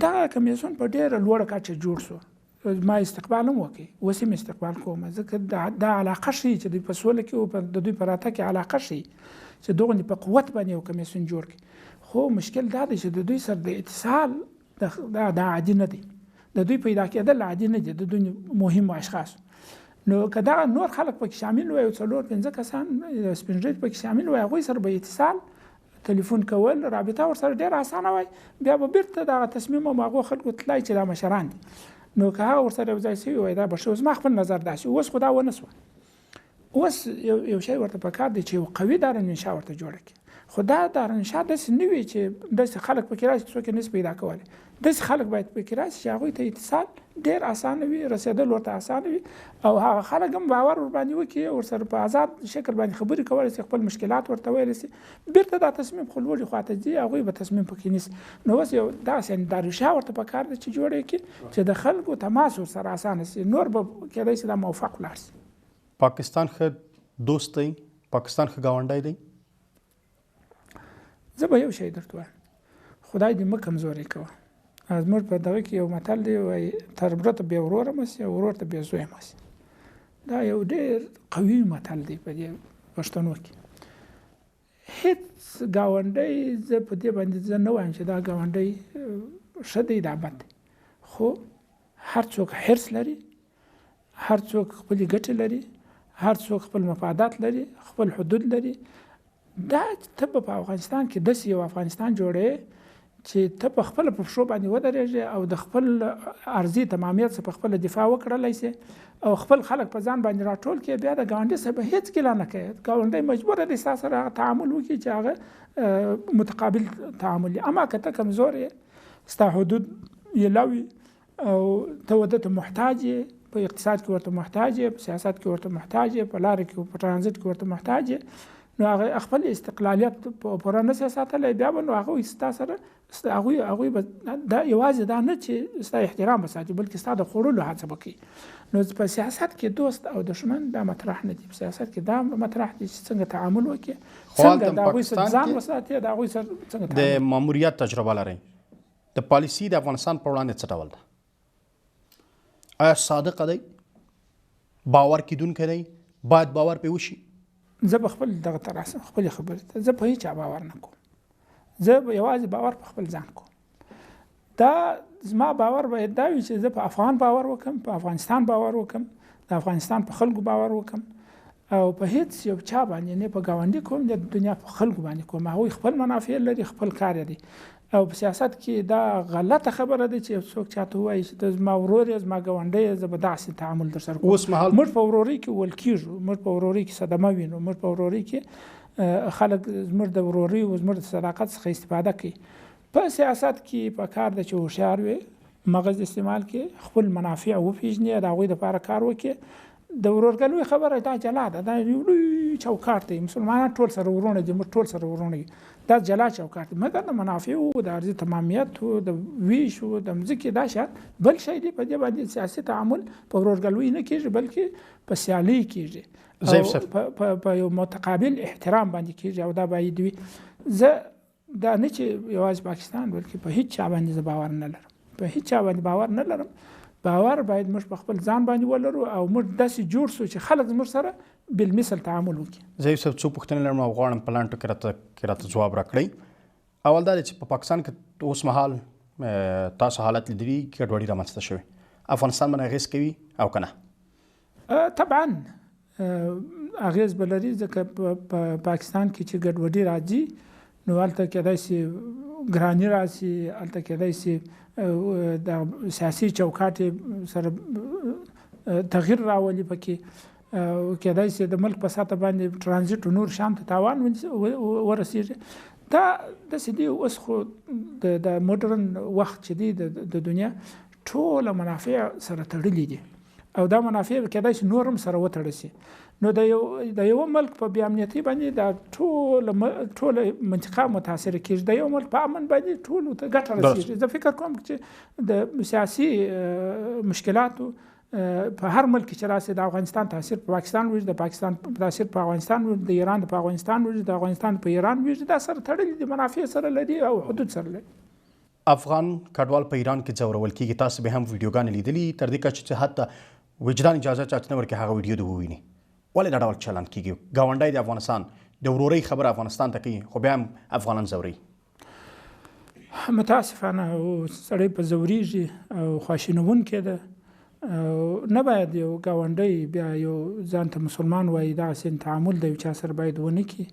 دغه کمیسیون په ډېره لوړه کچه جوړ شو، ما استقبال هم وکړي، اوس هم استقبال کوم، ځکه دا علاقه ښیي چې دوی په سوله کې او د دوی په راتګ کې علاقه ښیي چې دغوندې په قوت باندې یو کمیسیون جوړ کړي. خو مشکل دا دی چې د دوی سره د اتصال دا عادي نه دی، د دوی پیدا کېدل عادي نه دي، د دوی مهم اشخاص. نو که دغه نور خلک پکې شامل وي او 4-5 کسان سپین ږیري پکې شامل وي، هغوی سره به اتصال تلیفون کول رابطه ورسره ډېره اسانه وای، بیا به بیرته دغه تصمیم هم هغو خلکو تلای چې دا مشران دي. نو که هغه ورسره یو ځای سوي وای دا به ښه. زما خپل نظر داسې اوس خو دا ونه سوه. اوس یو شی ورته پکار دی چې یو قوي دارالانشا ورته جوړه کړي. خو دا دارالانشا داسې نه وي چې داسې خلک پکې راشي څوک یې نشي پیدا کولی. داسې خلک باید پکې راشي چې هغوی ته اتصال ډېر اسانه وي، رسېدل ورته اسانه وي او هغه خلک هم باور ورباندې وکړي، ورسره په آزاد شکل باندې خبرې کولی شي، خپل مشکلات ورته ویلی شي. بیرته دا تصمیم خو لوړې خواته ځي، هغوی به تصمیم پکې نیسي. نو اوس یو داسې دارالانشا ورته پکار ده چې جوړه کړي چې د خلکو تماس ورسره اسانه شي، نور به کېدای شي دا موفق ولاړ شي. پاکستان ښه دوست دی؟ پاکستان ښه ګاونډی دی؟ زه به یو شی درته وایم، خدای دې مه کمزوری کوه. زموږ په دغه کې یو متل دی وایي تر برته بې وروره مه سي او ورور ته بې زویه مه سي. دا یو ډېر قوي متل دی په دې پښتنو کې. هېڅ ګاونډی زه په دې باندې زه نه وایم چې دا ګاونډی ښه دی دا بد دی، خو هر څوک حرص لري، هر څوک خپلې ګټې لري، هر څوک خپل مفادات لري، خپل حدود لري. دا ته په افغانستان کې داسې یو افغانستان جوړوې چې ته په خپله په پښو باندې ودرېږې او د خپل ارضي تمامیت څخه په خپله دفاع وکړلی شي او خپل خلک په ځان باندې راټول کړي، بیا د ګاونډي سره به هېڅ ګیله نه کوي. ګاونډی مجبوره دی ستا سره هغه تعامل وکړي چې هغه متقابل تعامل وي. اما که ته کمزور یې، ستا حدود یې لوي او ته ورته ته محتاج یې، په اقتصاد کې ورته محتاج یې، په سیاست کې ورته محتاج یې، په لاره کې په ټرانزیټ کې ورته محتاج یې، نو هغه خپل استقلالیت په پوره نشي ساتلی، بیا به نو هغوی ستا سره هغوی به دا یوازې دا نه چې ستا احترام به ساتي بلکې ستا د خوړلو هڅه به کوي. نو په سیاست کې دوست او دښمن دا مطرح نه دي. په سیاست کې دا مطرح دي چې څنګه تعامل وکړي، څنګه د هغوی سره ځان وساتي، د هغوی سره څنګه د ماموریت تجربه لرئ. د پالیسي د افغانستان په وړاندې څه ډول ده؟ آیا صادقه دی؟ باور کیدونکی دی؟ باید باور پرې وشي؟ زه به خپل دغه ته راسم، خپلې خبرې ته زه په هېچا باور نه کوم. زه به یوازې باور په خپل ځان کوم. دا زما باور باید دا وي چې زه په افغان باور وکړم، په افغانستان باور وکړم، د افغانستان په خلکو باور وکړم او په هېڅ یو چا باندې نه په ګاونډي کوم، د دنیا په خلکو باندې کوم. هغوی خپل منافع لري، خپل کار دی. او په سیاست کې دا غلطه خبره ده چې یو څوک چاته وایي چې ته زما ورور یې، زما ګاونډی یې، زه به داسې تعامل در سره کوم. اوس مهال موږ په ورورۍ کې ول کېږو، موږ په ورورۍ کې صدمه وینو، موږ په ورورۍ کې خلک زموږ د ورورۍ او زموږ د صداقت څخه استفاده کوي. په سیاست کې په کار ده چې هوښیار وي، مغز استعمال کړي، خپل منافع وپېژني، د هغوی دپاره کار وکړي. د ورورګلوۍ خبره دا جلا ده، دا یو لوی چوکاټ دی. مسلمانان ټول سره ورونه دي، موږ ټول سره ورونه یو، دا جلا چوکاټ دی. مګر د منافعو، د ارضي تمامیت، د ویشو، د مځکې دا شیان بل شی دی. په دې باندې سیاسي تعامل په ورورګلوۍ نه کېږي بلکې په سیالۍ کېږي، په یو متقابل احترام باندې کېږي او دا باید وي. زه دا نه چې یوازې پاکستان بلکې په هېڅ چا باندې زه باور نه لرم، په هېڅ چا باندې باور نه لرم. باور باید موږ په خپل ځان باندې ولرو او موږ داسې جوړ سو چې خلک زموږ سره بالمثل تعامل وکړي. زه یو څو پوښتنې لرم او غواړم په لاندې کې راته ځواب راکړئ. اول دا دی چې په پاکستان کې اوس مهال تاسو حالت لیدلي ګډوډي رامنځته شوې، افغانستان باندې اغېز کوي او که نه؟ طبعا اغېز به لري، ځکه په پاکستان کې چې ګډوډي راځي نو هلته کېدای شي ګراني راشي، هلته کېدای شي د سیاسي چوکاټ سره تغییر راولي، پکې کېدای شي د ملک په سطح باندې ټرانزیټ او نور شان ته تاوان ورسېږي. دا داسې دی اوس خو د موډرن وخت چې دی د دنیا ټوله منافع سره تړلي دي او دا منافع کېدای شي نور هم سره وتړل شي. نو د یو ملک په بې امنیتۍ باندې دا ټوله منطقه متاثره کېږي، د یو ملک په امن باندې ټولو ته ګټه رسېږي. زه فکر کوم چې د سیاسي مشکلاتو په هر ملک چې راسي د افغانستان تاثیر په پاکستان وي، د پاکستان تاثیر په افغانستان وي، د ایران په افغانستان وي، د افغانستان په ایران وي، دا سره تړلي دي، منافع سره لري او حدود سره لري. افغان کډوال په ایران کې ځورول کېږي. تاسو به هم ویډیوګانې لیدلي تر دې کچې چې حتی وجدان اجازه چاته نه ورکوي هغه ویډیو دې وویني. ولې دا ډول چلند کېږي؟ ګاونډی د افغانستان د ورورۍ خبره افغانستان ته کوي خو بیا هم افغانان ځوروي. متاسفانه سړی په ځورېږي او خواشینونکی ده. نه باید یو ګاونډی بیا یو ځان ته مسلمان وایي دغسې تعامل د یو چا سره باید ونه کړي.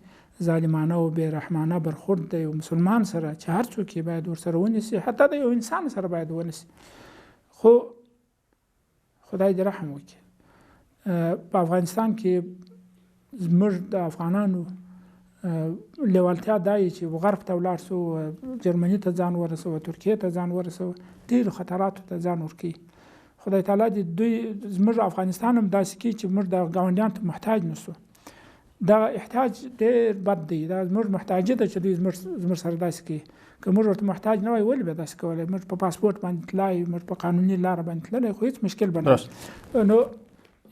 ظالمانه او بې رحمانه برخورد د یو مسلمان سره چې هر څوک یې باید ورسره ونیسي، حتی د یو انسان سره باید ونیسي. خو خدای دې رحم وکړي. په افغانستان کې زموږ د افغانانو لیوالتیا دا یې چې غرب ته ولاړ سو، جرمني ته ځان ورسوه، ترکیې ته ځان ورسوه، ډېرو خطراتو ته ځان ورکوي. خدای تعالی دې دوی زموږ افغانستان هم داسې کړي چې موږ د ګاونډیانو ته محتاج نه سو. دا احتیاج ډېر بد دی، دا زموږ محتاجي ده چې دوی زموږ سره داسې کوي. که موږ ورته محتاج نه وای ولې به داسې کولی؟ موږ په پاسپورټ باندې تلای، موږ په قانوني لاره باندې تللی، خو هېڅ مشکل به نه. نو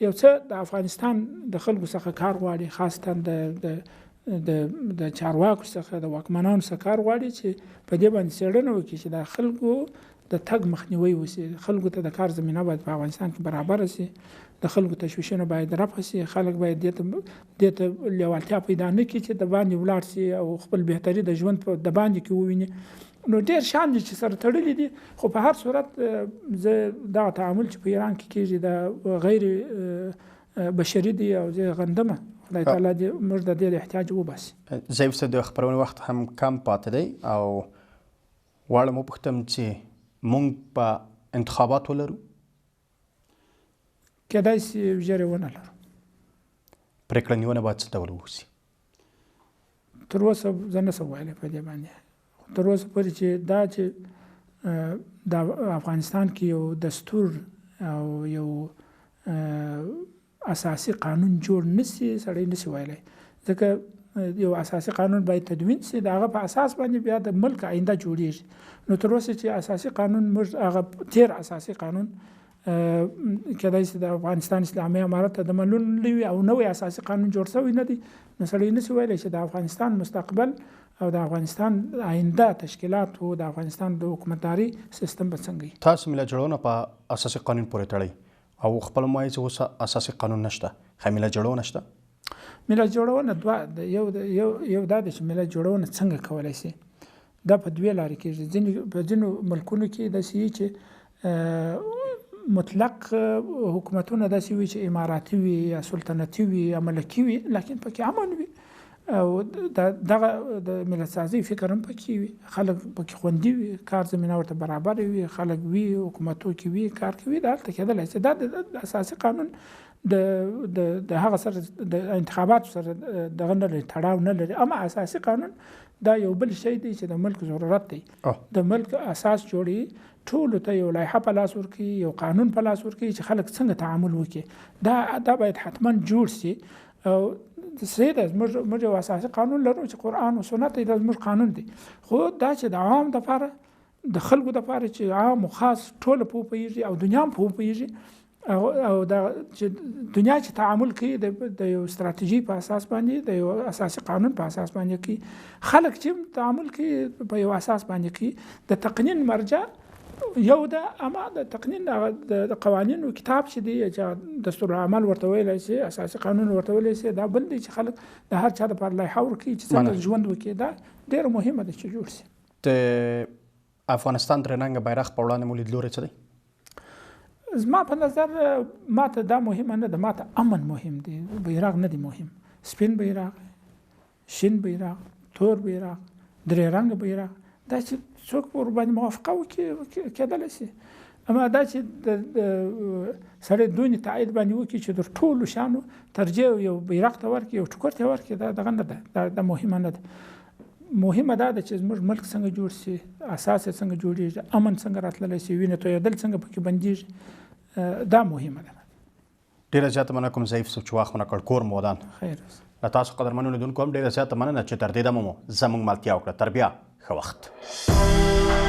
یو څه د افغانستان د خلکو څخه کار غواړي، خاصتا د چارواکو څخه د واکمنانو څخه کار غواړي چې په دې باندې څېړنه وکړي چې د خلکو د تګ مخنیوی وشي، خلکو ته د کار زمینه باید په افغانستان کې برابره شي، د خلکو تشویشونه باید رفع شي، خلک باید دې ته لیوالتیا پیدا نه کړي چې د باندې ولاړ شي او خپل بهتري د ژوند په د باندې کې وویني. نو ډېر شیان دي چې سره تړلي دي. خو په هر صورت زه دغه تعامل چې په ایران کې کېږي د غیر بشري دی او زه غندمه. خدای تعالی دې موږ د دې احتیاج وباسي. ضعیف صاحب د خپرونې وخت هم کم پاتې دی او غواړم وپوښتم چې موږ په انتخابات ولرو؟ کېدای شي ژر یې ونه لرو. پرېکړه نیونه باید څه ډول وشي؟ تر اوسه زه نه شم ویلی په دې باندې. تر اوسه پورې چې دا چې د افغانستان کې یو دستور او یو اساسي قانون جوړ نشي، سړی نشي ویلی. ځکه یو اساسي قانون باید تدوین شي، د هغه په اساس باندې بیا د ملک آینده جوړیږي. نو تر اوسه چې اساسي قانون موږ هغه تیر اساسي قانون کېدای شي د افغانستان اسلامي امارت ته د منلو او نوی اساسي قانون جوړ شوی نه دی، نو سړی نشي ویلی چې د افغانستان مستقبل او د افغانستان آینده تشکیلات او د افغانستان د حکومتداري سیستم به څنګه وي. تاسو ملت جوړونه په اساسي قانون پورې تړئ او خپل وایي چې اوس اساسي قانون نشته، خو ملت جوړونه شته. ملت جوړونه دوه، یو دا دی چې ملت جوړونه څنګه کولی شي. دا په دوې لارې کېږي. په ځینو ملکونو کې داسې وي چې مطلق حکومتونه داسې وي چې اماراتي وي یا سلطنتي وي یا ملکي وي، لیکن پکې امن وي او دغه د ملت سازي فکر هم پکې وي، خلک پکې خوندي وي، کار زمینه ورته برابر وي، خلک وي حکومتو کې وي، کار کوي. دا هلته کېدلی شي. دا د اساسي قانون د هغه سره د انتخاباتو سره دغه نه لري، تړاو نه لري. اما اساسي قانون دا یو بل شی دی چې د ملک ضرورت دی. د ملک اساس جوړي، ټولو ته یو لایحه په لاس ورکړي، یو قانون په لاس ورکړي چې خلک څنګه تعامل وکړي. دا باید حتما جوړ شي. او صحیح ده، موږ یو اساسي قانون لرو چې قرآن او سنت دی، دا زموږ قانون دی. خو دا چې د عوام دپاره، د خلکو دپاره چې عام او خاص ټوله په وپوهېږي او دنیا هم په وپوهېږي او دا چې دنیا چې تعامل کوي د یو ستراتیژي په اساس باندې، د یو اساسي قانون په اساس باندې کوي. خلک چې تعامل کوي په یو اساس باندې کوي. د تقنین مرجع یو ده، اما د تقنین د قوانینو کتاب چې دی چې دستورالعمل ورته ویلی شي، اساسي قانون ورته ویلی شي، دا بل دی چې خلک د هر چا دپاره لایحه ورکوي چې څنګه ژوند وکړي. دا ډېره مهمه ده چې جوړ شي. د افغانستان درننګه بیرغ په وړاندې مو لیدلوری څه دی؟ زما په نظر ماته دا مهمه نه ده، ماته امن مهم دی. بیرغ نه دی مهم. سپین بیرغ، شین بیرغ، تور بیرغ، درې رنګه بیرغ، دا چې څوک ورباندې موافقه وکړي کېدلی شي. اما دا چې سړی دونې تایید باندې وکړي چې در ټولو شیانو ترجیح یو بیرغ ته ورکړي، یو ټوکر ته ورکړي، دا دغه نه ده، دا مهمه نه ده. مهمه دا ده چې زموږ ملک څنګه جوړ شي، اساس یې څنګه جوړېږي، امن څنګه راتللی شي، وینې تویېدل څنګه پکې بندېږي، دا مهمه ده. ډېره زیاته مننه کوم ضعیف صاحب چې وخت ونه کړ کور مو ودان. خیر له تاسو قدرمنو لیدونکو هم ډېره زیاته مننه چې تر دې دمه مو زموږ ملتیا وکړه. تر بیا ښه وخت.